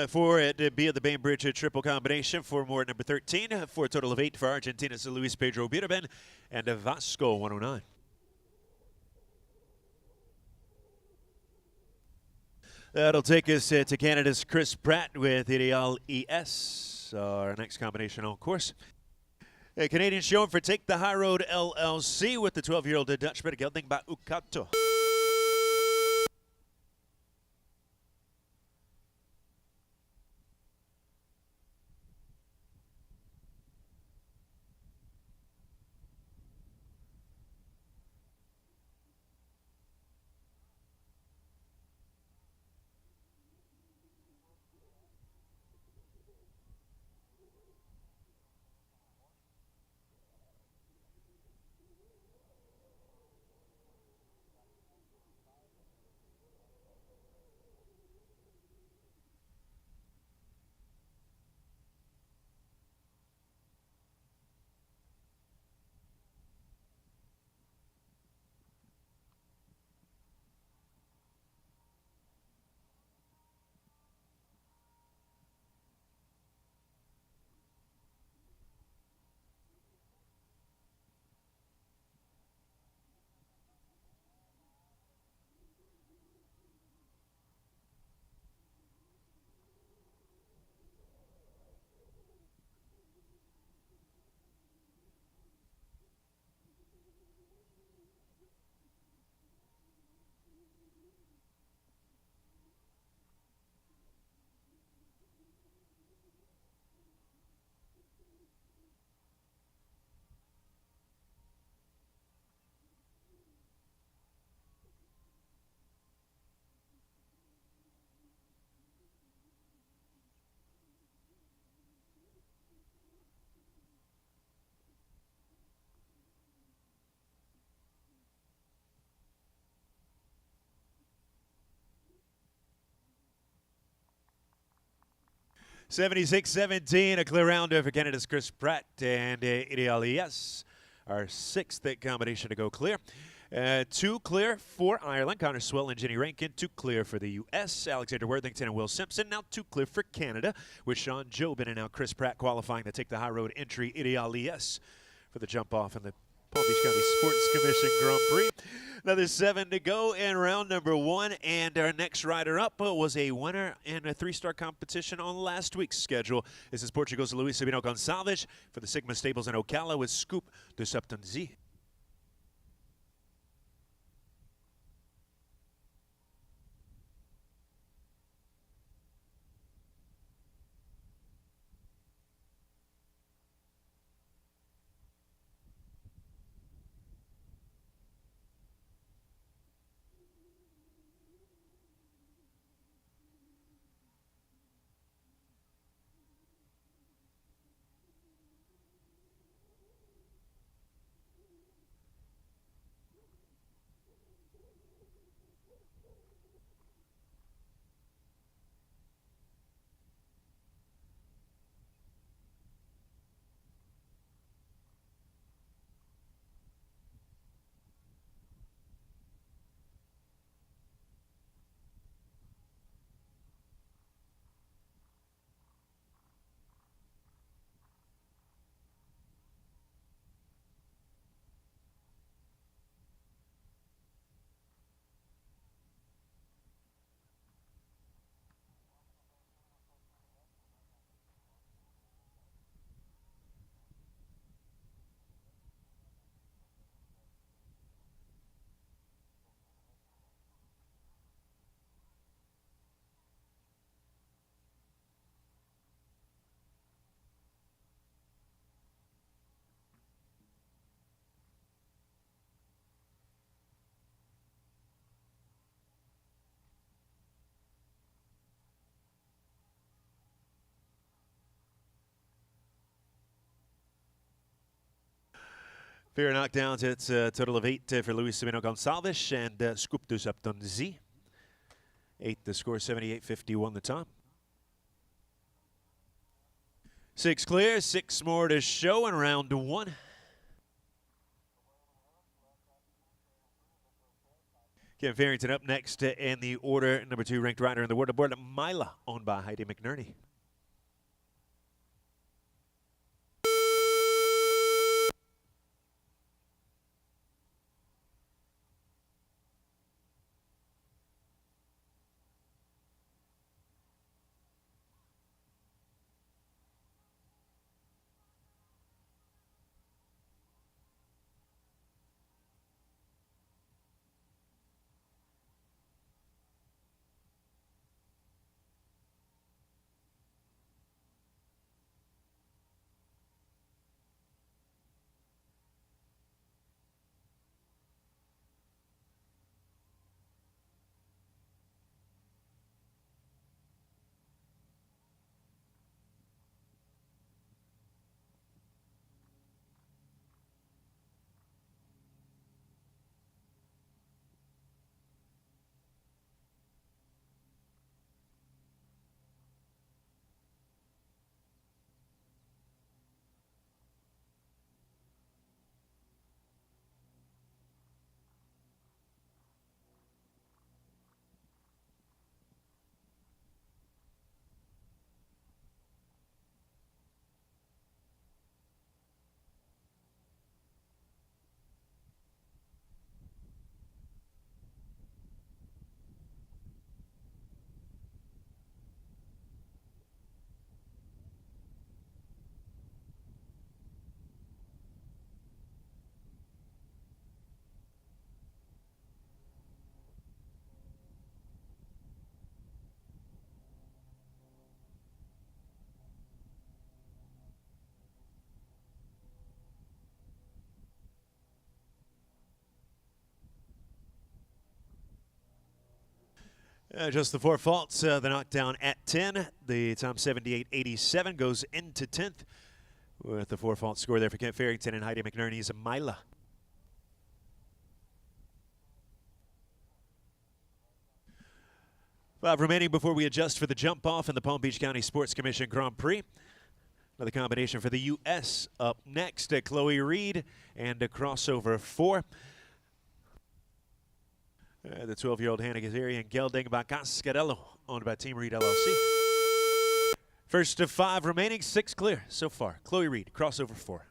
For it to be at the Bainbridge triple combination for more number 13, for a total of 8 for Argentina's Luis Pedro Biderman and Vasco 109. That'll take us to Canada's Chris Pratt with Ideal ES, our next combination on course. A Canadian showing for Take the High Road LLC with the 12-year-old Dutchman gelding by Ukato. $76-17, a clear rounder for Canada's Chris Pratt and Ideal ES, our 6th combination to go clear. 2 clear for Ireland, Connor Swell and Jenny Rankin. 2 clear for the U.S., Alexander Worthington and Will Simpson. Now 2 clear for Canada, with Sean Jobin and now Chris Pratt qualifying to take the high road entry, Ideal ES, for the jump off in the Palm Beach County Sports Commission Grand Prix. Another 7 to go in round number 1, and our next rider-up was a winner in a 3-star competition on last week's schedule. This is Portugal's Luis Sabino Gonçalves for the Sigma Stables in Ocala with Scoop de Septanzi. Fair knockdowns. It's a total of 8 for Luis Sabino Gonçalves and Skuptus Upton-Z. 8 the score, 78-51 the time. 6 clear, 6 more to show in round 1. Ken Farrington up next in the order. Number 2 ranked rider in the world aboard Mila, owned by Heidi McNerney. Just the 4 faults, the knockdown at 10. The time 78-87 goes into 10th with the 4 fault score there for Kent Farrington and Heidi McNerney's Mila. Five remaining before we adjust for the jump off in the Palm Beach County Sports Commission Grand Prix. Another combination for the U.S. up next, Chloe Reed and a crossover 4. The 12-year-old Hannah Gazarian gelding by Cascarello, owned by Team Reed LLC. First of 5 remaining, 6 clear so far. Chloe Reed, crossover 4.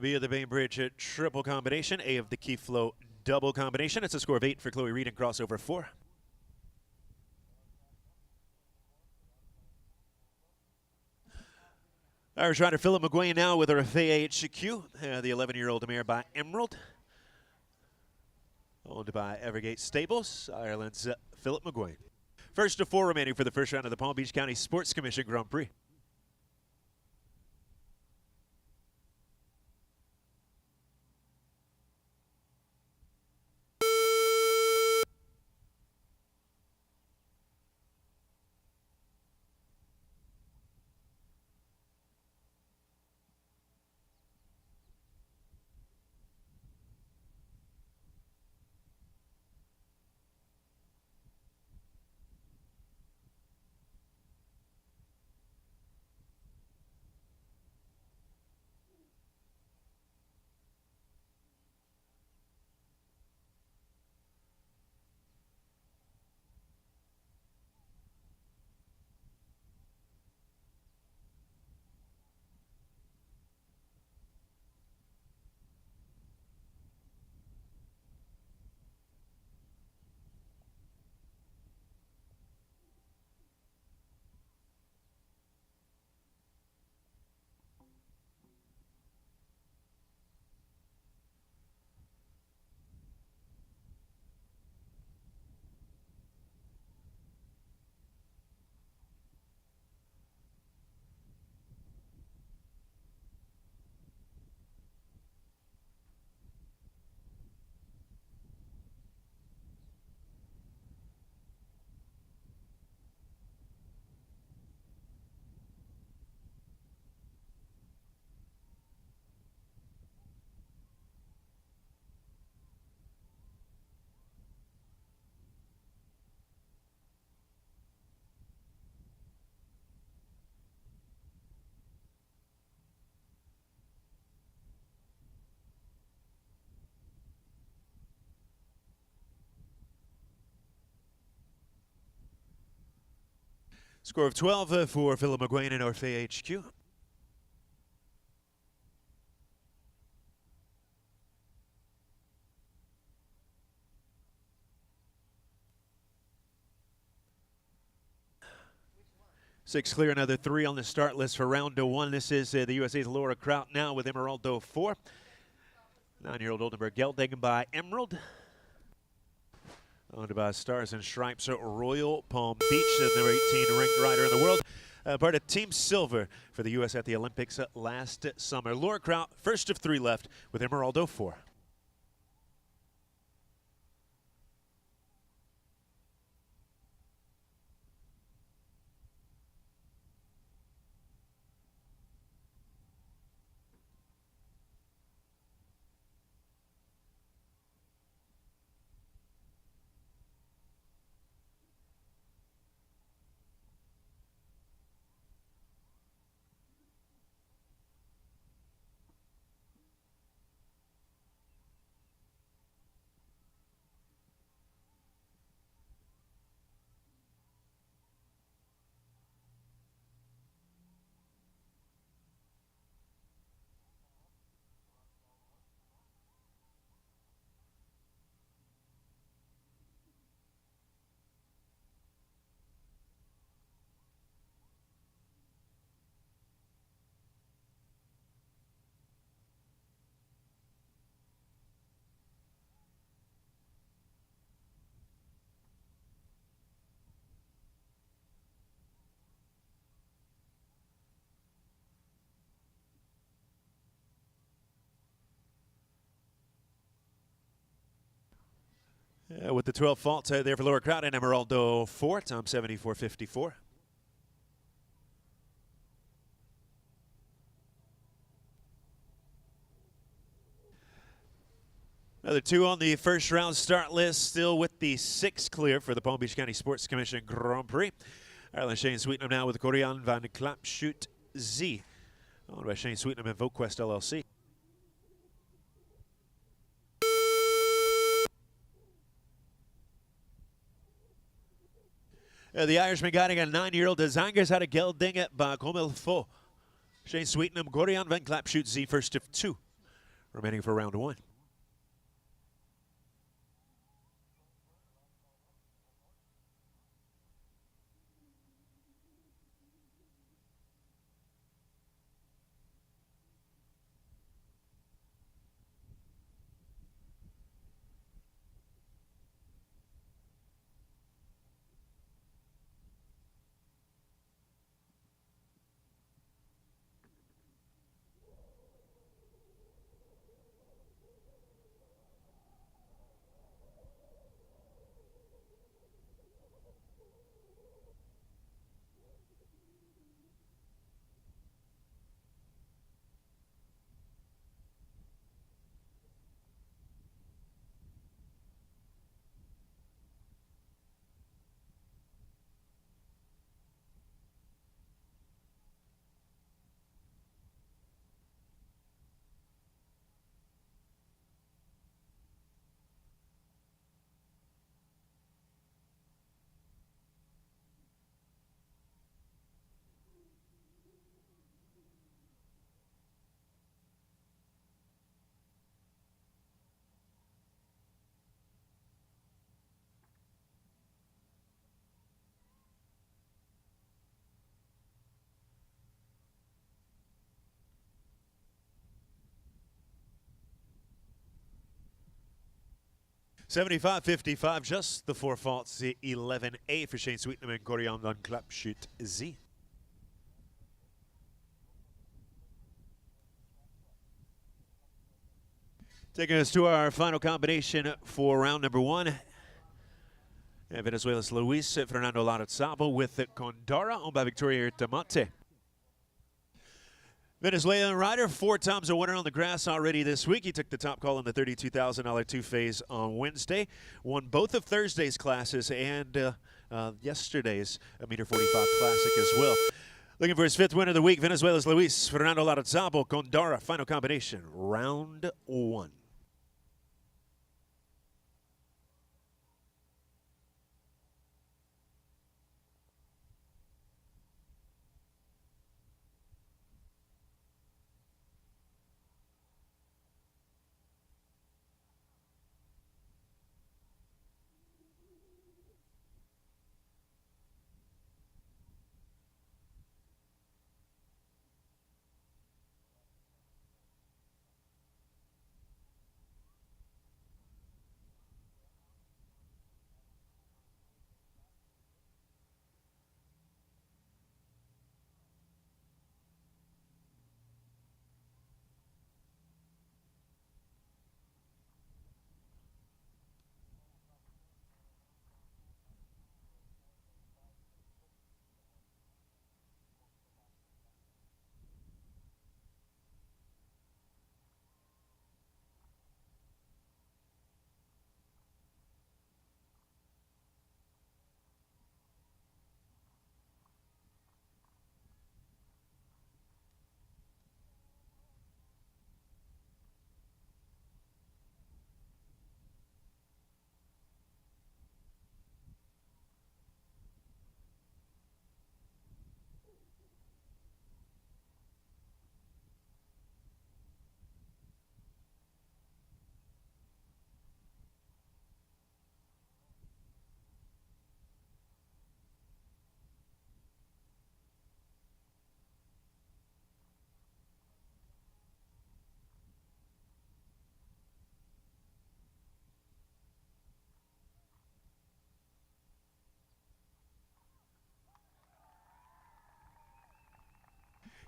B of the Bainbridge triple combination, A of the Keyflow double combination. It's a score of 8 for Chloe Reed and crossover 4. Irish rider Philip McGuane now with a Raffaele HQ, the 11-year-old mare by Emerald. Owned by Evergate Stables, Ireland's Philip McGuane. First of 4 remaining for the first round of the Palm Beach County Sports Commission Grand Prix. Score of 12 for Philip McGuane in Orphea HQ. Six clear, another 3 on the start list for round 1. This is the USA's Laura Kraut now with Emeraldo 4. 9-year-old Oldenburg gelding by Emerald. Owned by Stars and Stripes Royal Palm Beach, the number 18 ranked rider in the world. Part of Team Silver for the U.S. at the Olympics last summer. Laura Kraut, first of 3 left with Emeraldo 4. With the 12 faults there for Laura Kraut and Emeraldo 4, time 74.54. Another 2 on the first round start list, still with the 6 clear for the Palm Beach County Sports Commission Grand Prix. Ireland Shane Sweetnam now with the Corian van Klapshoot Z, owned by Shane Sweetnam and VoteQuest LLC. The Irishman guiding a 9-year-old Zangers had a gelding by Comilfo. Shane Sweetnam, Gorian van Klapshoot Z, first of 2, remaining for round 1. $75.55, just the 4 faults, the 11A for Shane Sweetnam and Gorian van Klapshoot Z. Taking us to our final combination for round number 1. Venezuela's Luis Fernando Larrazabo with Condara, owned by Victoria Tamate. Venezuelan rider, 4 times a winner on the grass already this week. He took the top call in the $32,000 two-phase on Wednesday. Won both of Thursday's classes and yesterday's meter 45 classic as well. Looking for his 5th win of the week, Venezuela's Luis Fernando Larrazabo, Condara, final combination, round 1.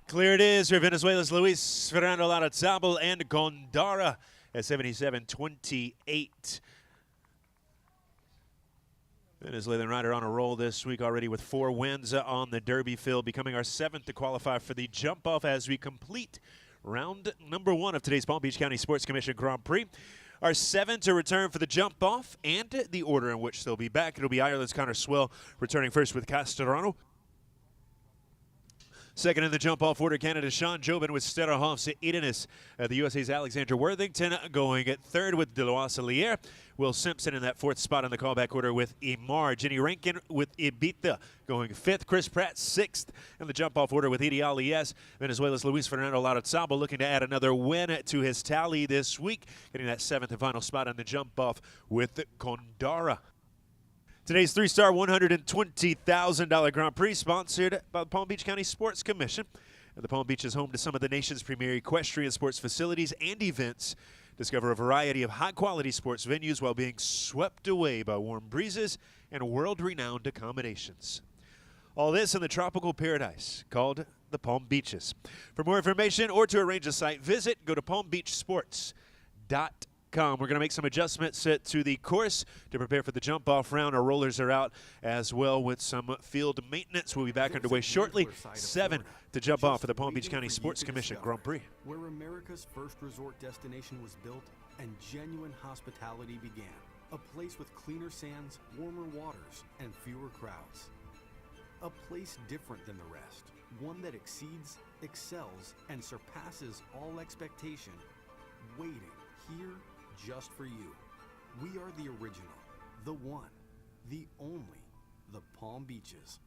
Clear it is for Venezuela's Luis Fernando Larrazabal and Gondara at 77-28. Venezuelan rider on a roll this week already with 4 wins on the Derby field, becoming our 7th to qualify for the jump-off as we complete round number 1 of today's Palm Beach County Sports Commission Grand Prix. Our 7 to return for the jump-off and the order in which they'll be back. It'll be Ireland's Connor Swill returning first with Castellano. Second in the jump-off order, Canada's Sean Jobin with Sterrenhoff's Edenis. The USA's Alexandra Worthington going at third with Deloise Lier. Will Simpson in that 4th spot in the callback order with Imar. Jenny Rankin with Ibiza going 5th. Chris Pratt 6th in the jump-off order with Ideal ES. Venezuela's Luis Fernando Larrazabal looking to add another win to his tally this week, getting that 7th and final spot in the jump-off with Condara. Today's 3-star $120,000 Grand Prix sponsored by the Palm Beach County Sports Commission. And the Palm Beach is home to some of the nation's premier equestrian sports facilities and events. Discover a variety of high-quality sports venues while being swept away by warm breezes and world-renowned accommodations. All this in the tropical paradise called the Palm Beaches. For more information or to arrange a site visit, go to palmbeachsports.com. We're going to make some adjustments to the course to prepare for the jump-off round. Our rollers are out as well with some field maintenance. We'll be back underway shortly. 7 to jump off for the Palm Beach County Sports Commission Grand Prix. Where America's first resort destination was built and genuine hospitality began. A place with cleaner sands, warmer waters, and fewer crowds. A place different than the rest. One that exceeds, excels, and surpasses all expectation. Waiting here just for you. We are the original, the one, the only, the Palm Beaches.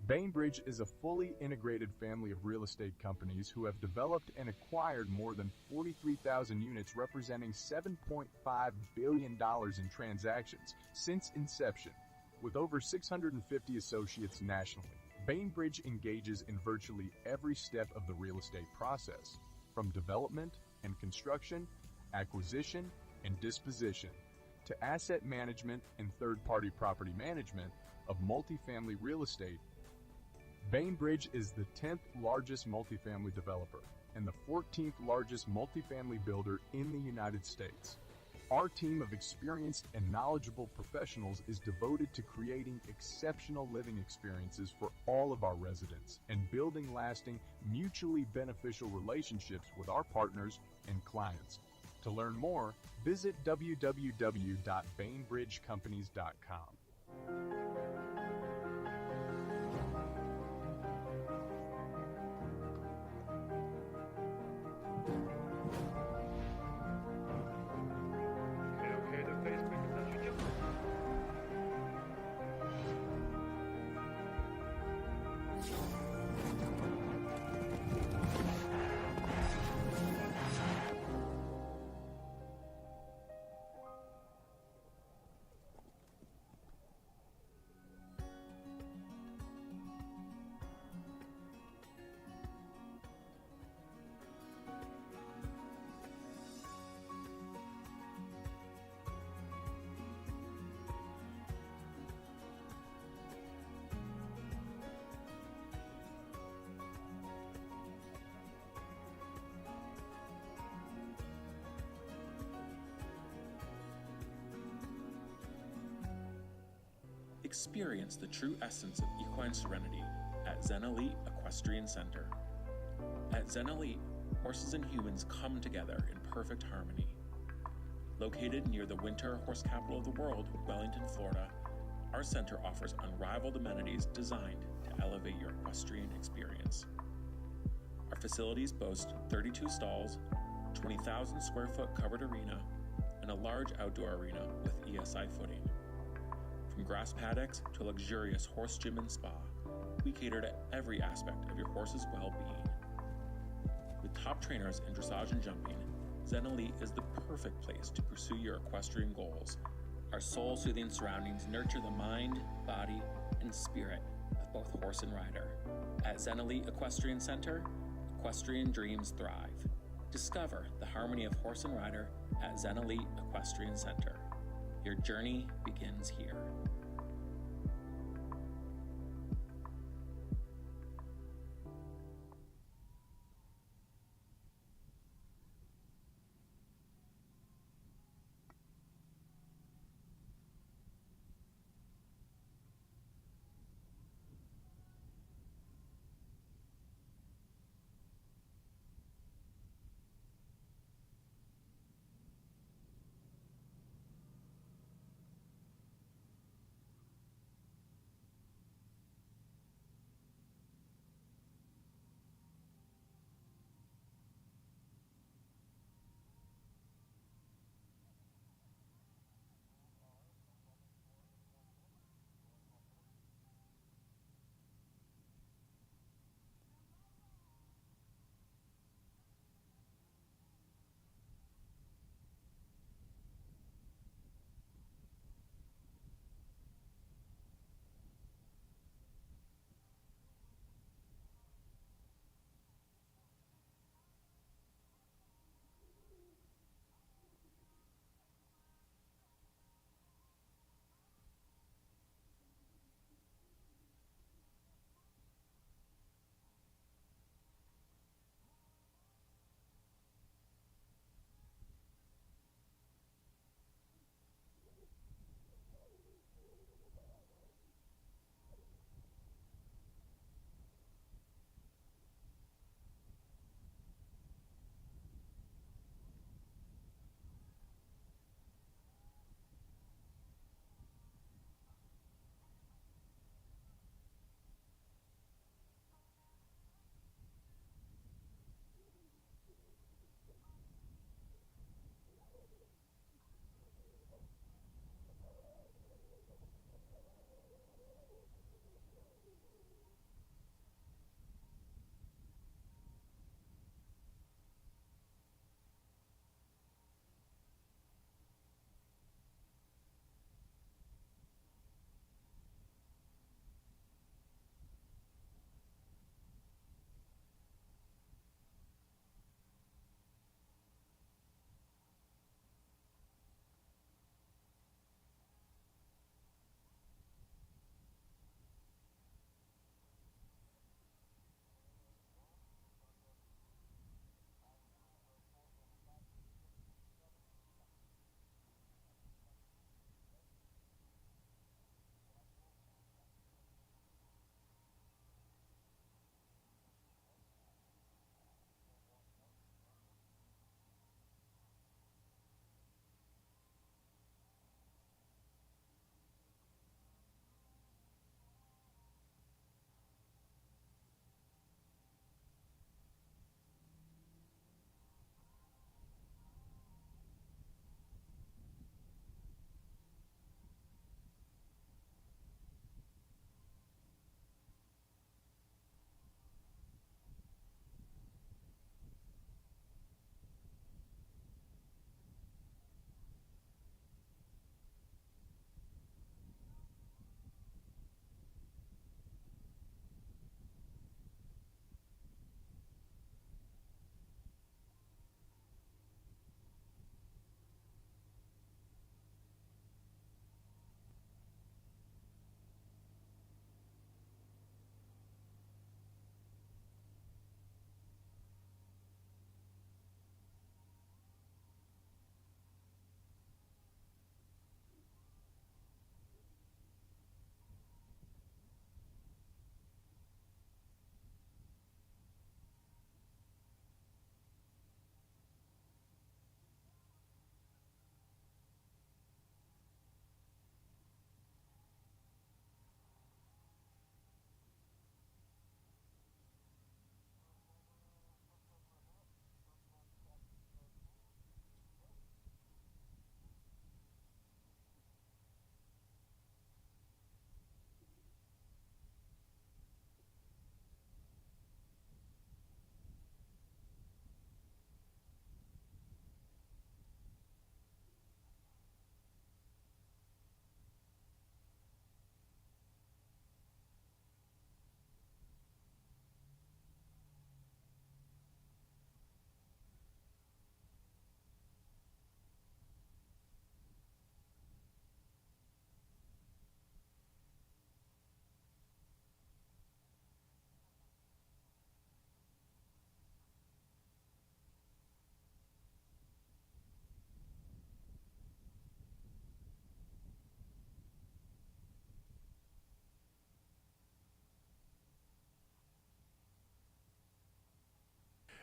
Bainbridge is a fully integrated family of real estate companies who have developed and acquired more than 43,000 units representing $7.5 billion in transactions since inception. With over 650 associates nationally, Bainbridge engages in virtually every step of the real estate process, from development and construction, acquisition and disposition, to asset management and third-party property management of multifamily real estate. Bainbridge is the 10th largest multifamily developer and the 14th largest multifamily builder in the United States. Our team of experienced and knowledgeable professionals is devoted to creating exceptional living experiences for all of our residents and building lasting, mutually beneficial relationships with our partners and clients. To learn more, visit www.bainbridgecompanies.com. Experience the true essence of equine serenity at Zen Elite Equestrian Center. At Zen Elite, horses and humans come together in perfect harmony. Located near the winter horse capital of the world, Wellington, Florida, our center offers unrivaled amenities designed to elevate your equestrian experience. Our facilities boast 32 stalls, 20,000 square foot covered arena, and a large outdoor arena with ESI footing. From grass paddocks to a luxurious horse gym and spa, we cater to every aspect of your horse's well-being. With top trainers in dressage and jumping, Zen Elite is the perfect place to pursue your equestrian goals. Our soul-soothing surroundings nurture the mind, body, and spirit of both horse and rider. At Zen Elite Equestrian Center, equestrian dreams thrive. Discover the harmony of horse and rider at Zen Elite Equestrian Center. Your journey begins here.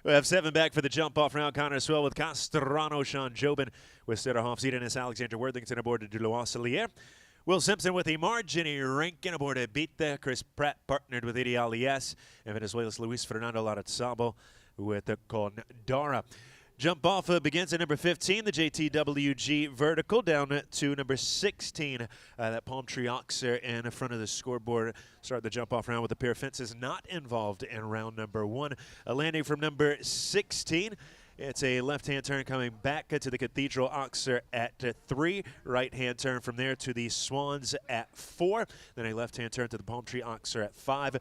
We have 7 back for the jump-off round. Connor Swell with Castrano, Sean Jobin with Stederhoff, Zedenis, Alexander Worthington aboard de Delois-Salier. Will Simpson with Imar, Jenny Rankin aboard a Bita. Chris Pratt partnered with Ideal ES. And Venezuela's Luis Fernando Larrazabo with Condara. Jump off begins at number 15, the JTWG vertical, down to number 16, that Palm Tree Oxer in front of the scoreboard. Start the jump off round with a pair of fences not involved in round number 1. A landing from number 16. It's a left-hand turn coming back to the Cathedral Oxer at 3. Right-hand turn from there to the Swans at 4. Then a left-hand turn to the Palm Tree Oxer at 5.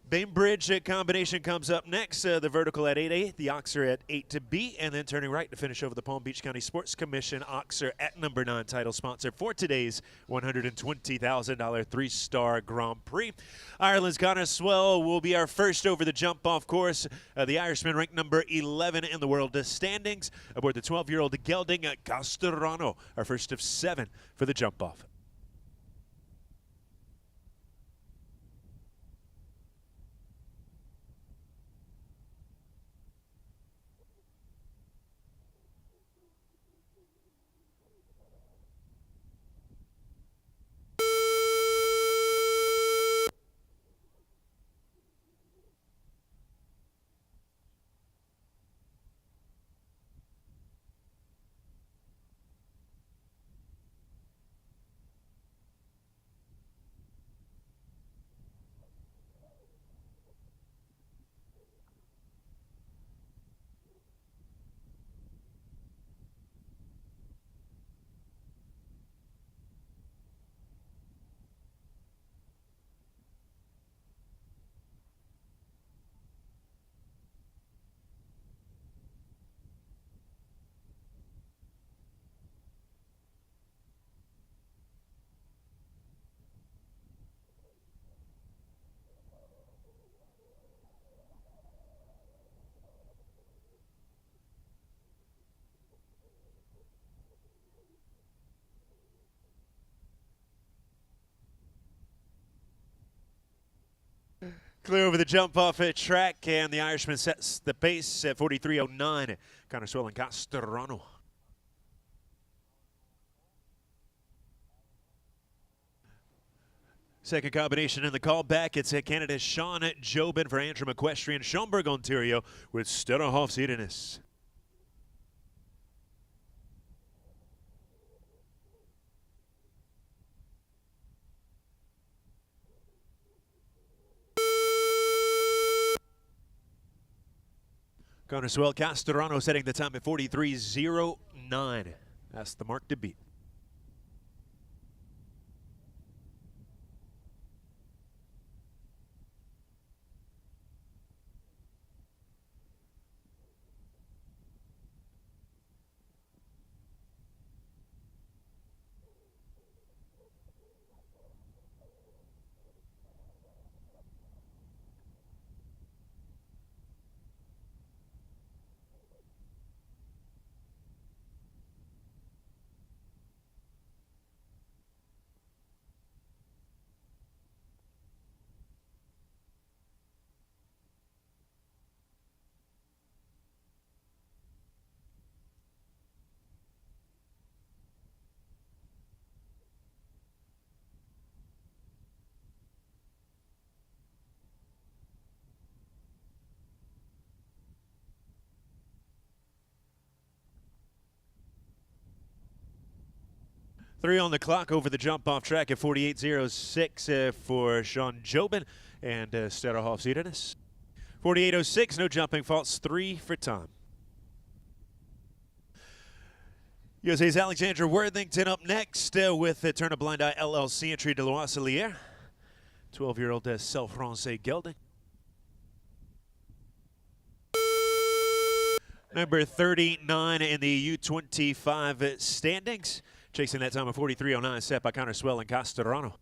Bainbridge combination comes up next, the vertical at 8A, the Oxer at 8B, and then turning right to finish over the Palm Beach County Sports Commission Oxer at number 9, title sponsor for today's $120,000 three-star Grand Prix. Ireland's Connor Swell will be our first over the jump-off course. The Irishman ranked number 11 in the world standings aboard the 12-year-old gelding Castrano, our first of 7 for the jump-off. Clear over the jump off track, and the Irishman sets the pace at 43.09. Connor Swell and Castrano. Second combination in the callback. It's Canada's Sean Jobin for Antrim Equestrian, Schomburg, Ontario, with Stederhoff Zedenis. Connor Swell, Castrano setting the time at 43.09. That's the mark to beat. Three on the clock over the jump off track at 48.06 for Sean Jobin and Stederhoff Zedenis. 48.06, no jumping faults, 3 for Tom. USA's Alexander Worthington up next with Turn a Blind Eye LLC entry de Loiselier. 12-year-old Self-Francais gelding. Number 39 in the U25 standings. Chasing that time of 43.09, set by Connor Swell and Castrano.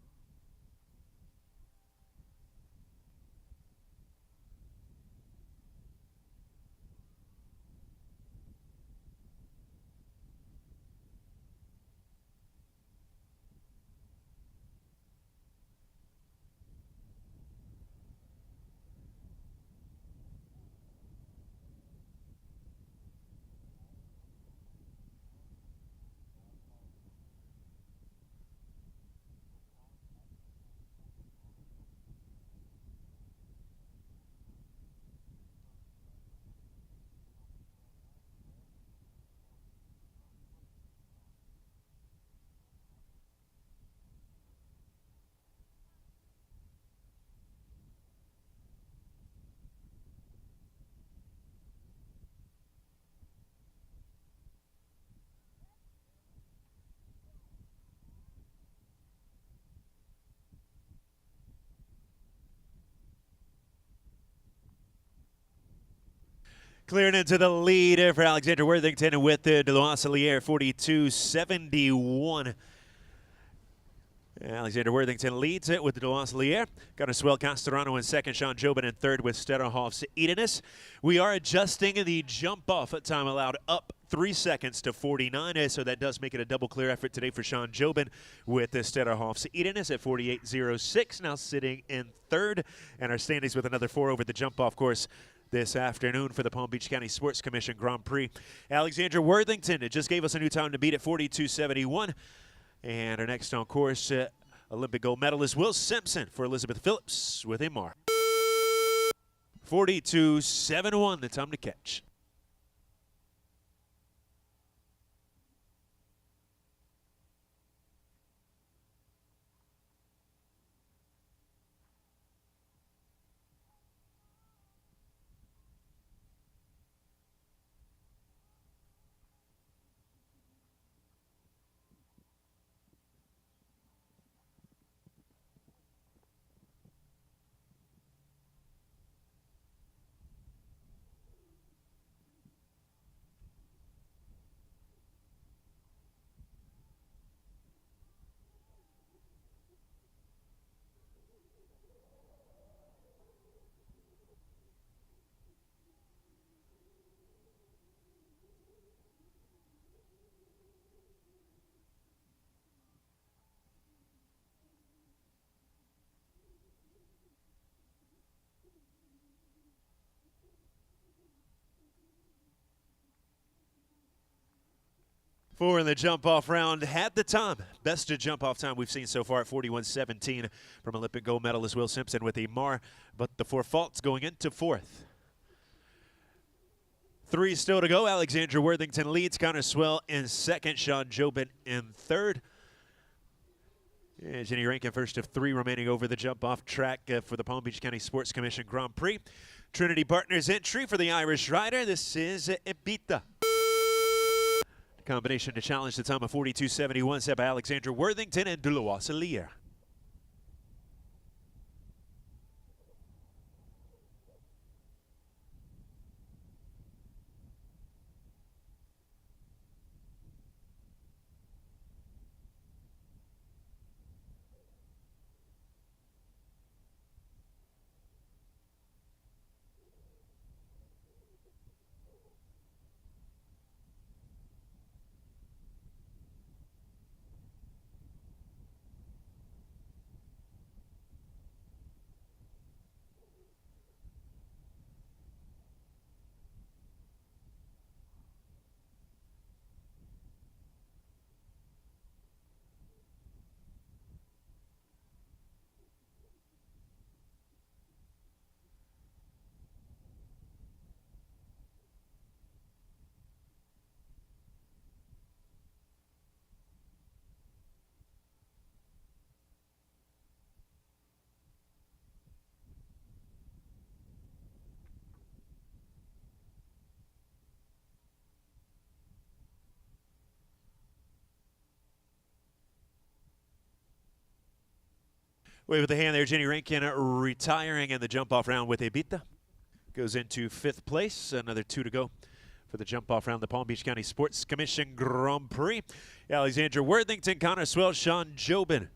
Clearing into the lead for Alexander Worthington with the Deloitte-Lier 42-71. Alexander Worthington leads it with the Deloitte-Lier. Got Swell Castellano in second, Sean Jobin in third with Sterrenhoff's Edenis. We are adjusting the jump-off time allowed up 3 seconds to 49, so that does make it a double clear effort today for Sean Jobin with the Sterrenhoff's Edenis at 48.06, now sitting in third. And our standings with another 4 over the jump-off course this afternoon for the Palm Beach County Sports Commission Grand Prix. Alexander Worthington, it just gave us a new time to beat at 42.71. And our next on course, Olympic gold medalist Will Simpson for Elizabeth Phillips with a mark. 42.71, the time to catch. Four in the jump-off round had the time. Best jump-off time we've seen so far at 41.17 from Olympic gold medalist Will Simpson with a mar, but the 4 faults going into fourth. 3 still to go. Alexander Worthington leads. Connor Swell in second. Sean Jobin in third. Jenny Rankin first of 3 remaining over the jump-off track for the Palm Beach County Sports Commission Grand Prix. Trinity Partners entry for the Irish rider. This is Ibita. Combination to challenge the time of 42.71 set by Alexander Worthington and Deloitte-Lier. Wave with the hand there, Jenny Rankin retiring in the jump-off round with Ibita. Goes into 5th place, another 2 to go for the jump-off round, the Palm Beach County Sports Commission Grand Prix. Alexander Worthington, Connor Swell, Sean Jobin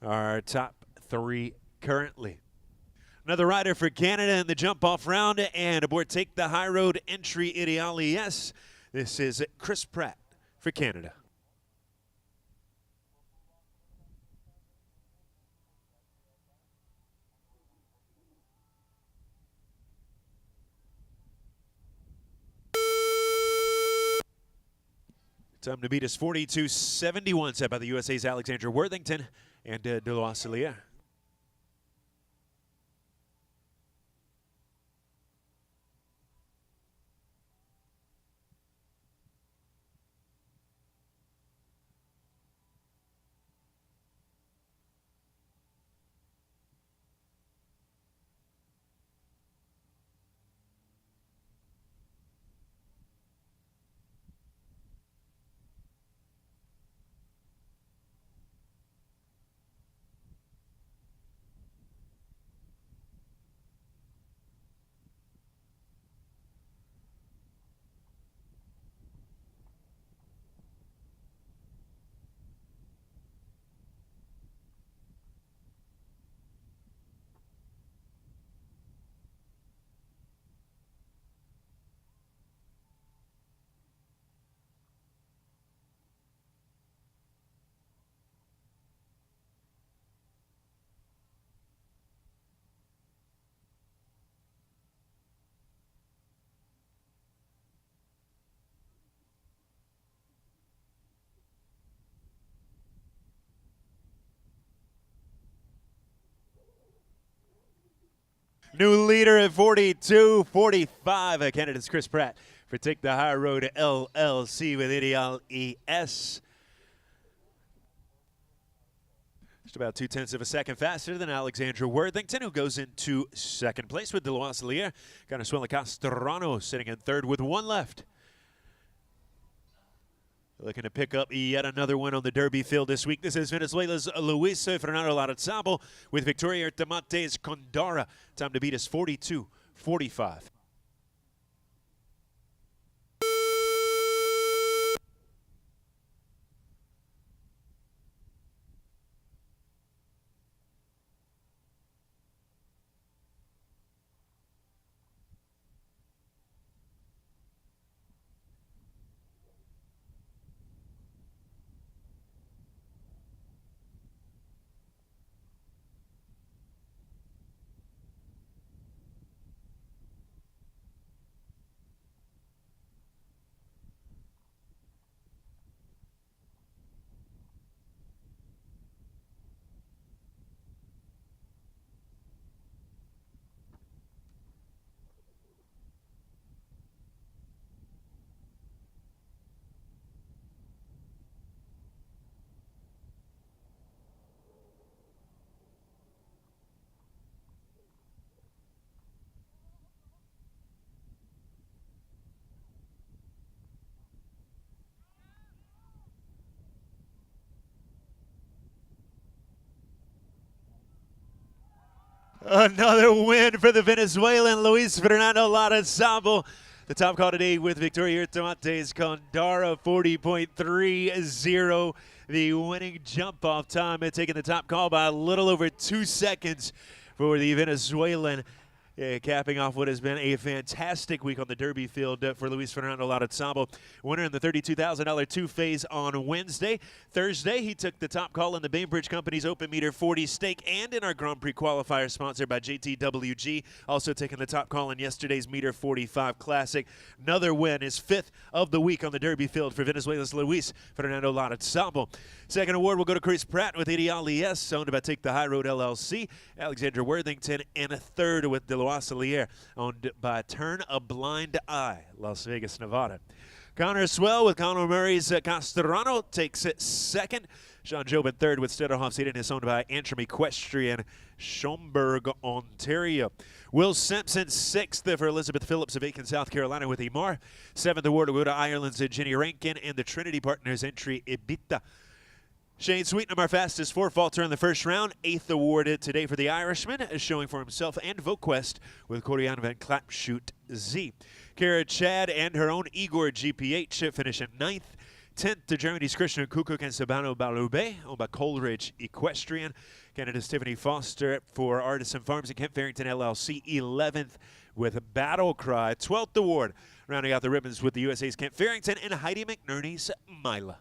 are top 3 currently. Another rider for Canada in the jump-off round, and aboard Take the High Road entry Ideale Yes. This is Chris Pratt for Canada. Time to beat is 42.71 set by the USA's Alexander Worthington and Deloitte-Lier. New leader at 42-45. Canada's Chris Pratt for Take the High Road LLC with Ideal ES. Just about 0.2 of a second faster than Alexandra Worthington, who goes into second place with Deloise-Lier. Consuela Castrano sitting in third with one left. Looking to pick up yet another win on the Derby field this week. This is Venezuela's Luis Fernando Larrazabal with Victoria Artemates Condara. Time to beat is 42-45. Another win for the Venezuelan Luis Fernando Larrazabal. The top call today with Victoria Artemates Condara, 40.30. The winning jump-off time, taking the top call by a little over 2 seconds for the Venezuelan. Capping off what has been a fantastic week on the Derby field for Luis Fernando Larrazabal. Winner in the $32,000 two-phase on Wednesday. Thursday, he took the top call in the Bainbridge Company's Open Meter 40 stake and in our Grand Prix qualifier sponsored by JTWG. Also taking the top call in yesterday's Meter 45 Classic. Another win, his fifth of the week on the Derby field for Venezuela's Luis Fernando Larrazabal. Second award will go to Chris Pratt with Ideal ES, owned by Take the High Road LLC. Alexandra Worthington in a third with Deloise-Lier, owned by Turn a Blind Eye, Las Vegas, Nevada. Connor Swell with Conor Murray's Castrano takes it second. Sean Job in third with Stederhoff Seaton is owned by Antrim Equestrian, Schomburg, Ontario. Will Simpson sixth for Elizabeth Phillips of Aiken, South Carolina with Emar. Seventh award will go to Ireland's Jenny Rankin and the Trinity Partners entry Ibita. Shane Sweetnam, our fastest four-faulter in the first round. Eighth awarded today for the Irishman, showing for himself and VoQuest with Corian Van Clapshoot Z. Kara Chad and her own Igor GPH finish in ninth. 10th to Germany's Christian Kukuk and Sabano Balube, owned by Coleridge Equestrian. Canada's Tiffany Foster for Artisan Farms and Kent Farrington LLC, 11th with Battle Cry. 12th award, rounding out the ribbons with the USA's Kent Farrington and Heidi McNerney's Mila.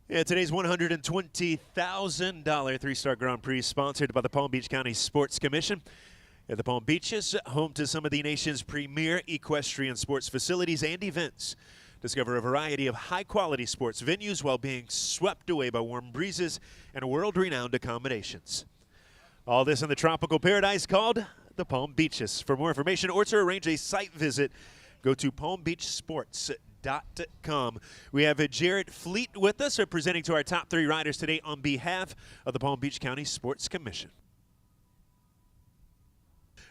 Yeah, today's $120,000 three-star Grand Prix sponsored by the Palm Beach County Sports Commission. At the Palm Beaches, home to some of the nation's premier equestrian sports facilities and events. Discover a variety of high-quality sports venues while being swept away by warm breezes and world-renowned accommodations. All this in the tropical paradise called the Palm Beaches. For more information or to arrange a site visit, go to palmbeachsports.com. We have Jared Fleet with us, presenting to our top three riders today on behalf of the Palm Beach County Sports Commission.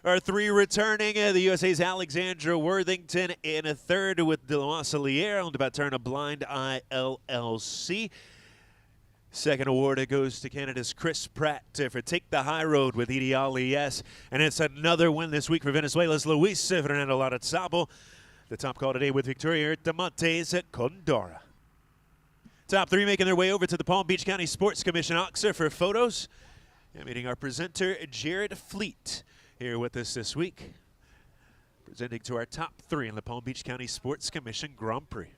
Our three returning, the USA's Alexandra Worthington in a third with DeLoise-Lier, owned by Turn a Blind Eye LLC. Second award goes to Canada's Chris Pratt for Take the High Road with Ideal ES. And it's another win this week for Venezuela's Luis Fernando Larrazabal. The top call today with Victoria Ertamante's at Condora. Top three making their way over to the Palm Beach County Sports Commission Oxer for photos. And meeting our presenter, Jared Fleet, here with us this week. Presenting to our top three in the Palm Beach County Sports Commission Grand Prix.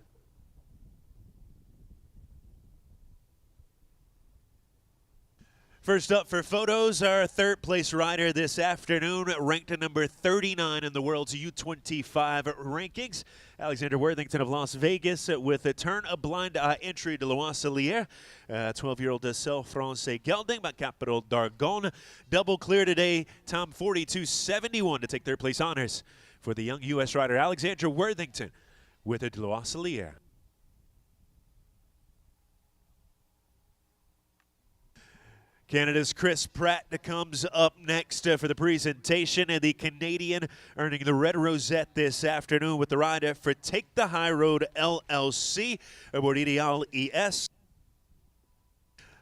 First up for photos, our third place rider this afternoon, ranked at number 39 in the world's U25 rankings. Alexander Worthington of Las Vegas with a Turn a Blind Eye entry to DeLoise-Lier. 12-year-old Cell Francais Gelding by Capital d'Argonne. Double clear today, time 42.71 to take third place honors for the young U.S. rider Alexander Worthington with a DeLoise-Lier. Canada's Chris Pratt comes up next for the presentation, and the Canadian earning the red rosette this afternoon with the rider for Take the High Road LLC aboard Ideal ES.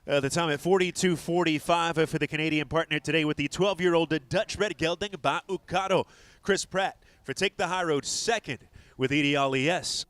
The time at 42.45 for the Canadian partner today with the 12-year-old Dutch-bred gelding by Ukado. Chris Pratt for Take the High Road second with Ideal ES.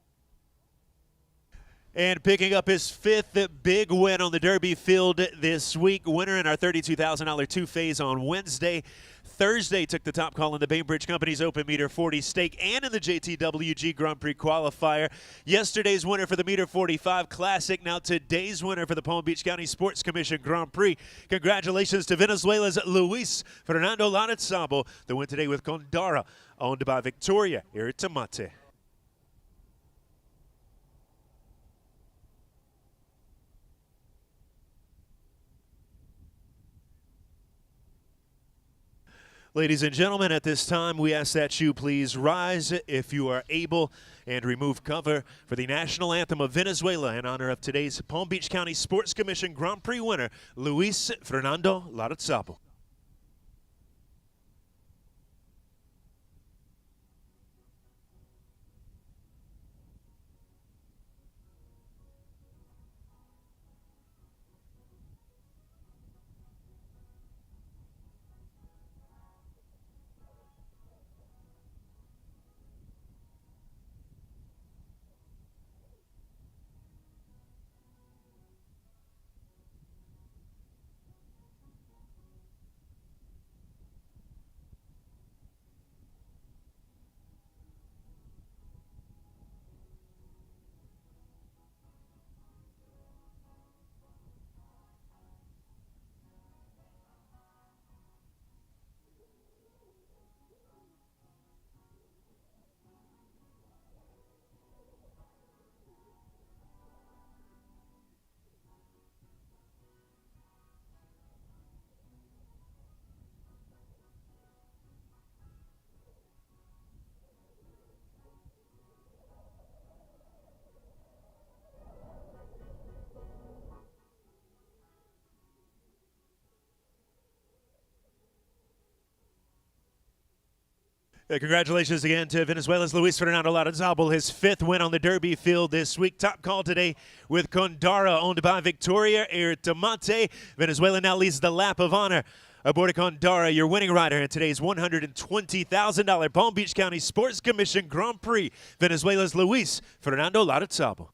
And picking up his fifth big win on the Derby field this week. Winner in our $32,000 two-phase on Wednesday. Thursday took the top call in the Bainbridge Company's Open Meter 40 stake and in the JTWG Grand Prix qualifier. Yesterday's winner for the Meter 45 Classic. Now today's winner for the Palm Beach County Sports Commission Grand Prix. Congratulations to Venezuela's Luis Fernando Larrazabal. The win today with Condora, owned by Victoria Ertamantes. Ladies and gentlemen, at this time, we ask that you please rise if you are able and remove cover for the national anthem of Venezuela in honor of today's Palm Beach County Sports Commission Grand Prix winner, Luis Fernando Larrazabal. Congratulations again to Venezuela's Luis Fernando Larrazabal, his fifth win on the Derby field this week. Top call today with Condora, owned by Victoria Ertamantes. Venezuela now leads the lap of honor aboard Condora, your winning rider in today's $120,000 Palm Beach County Sports Commission Grand Prix. Venezuela's Luis Fernando Larrazabal.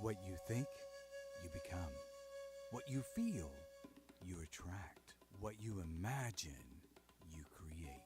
What you think, you become. What you feel, you attract. What you imagine, you create.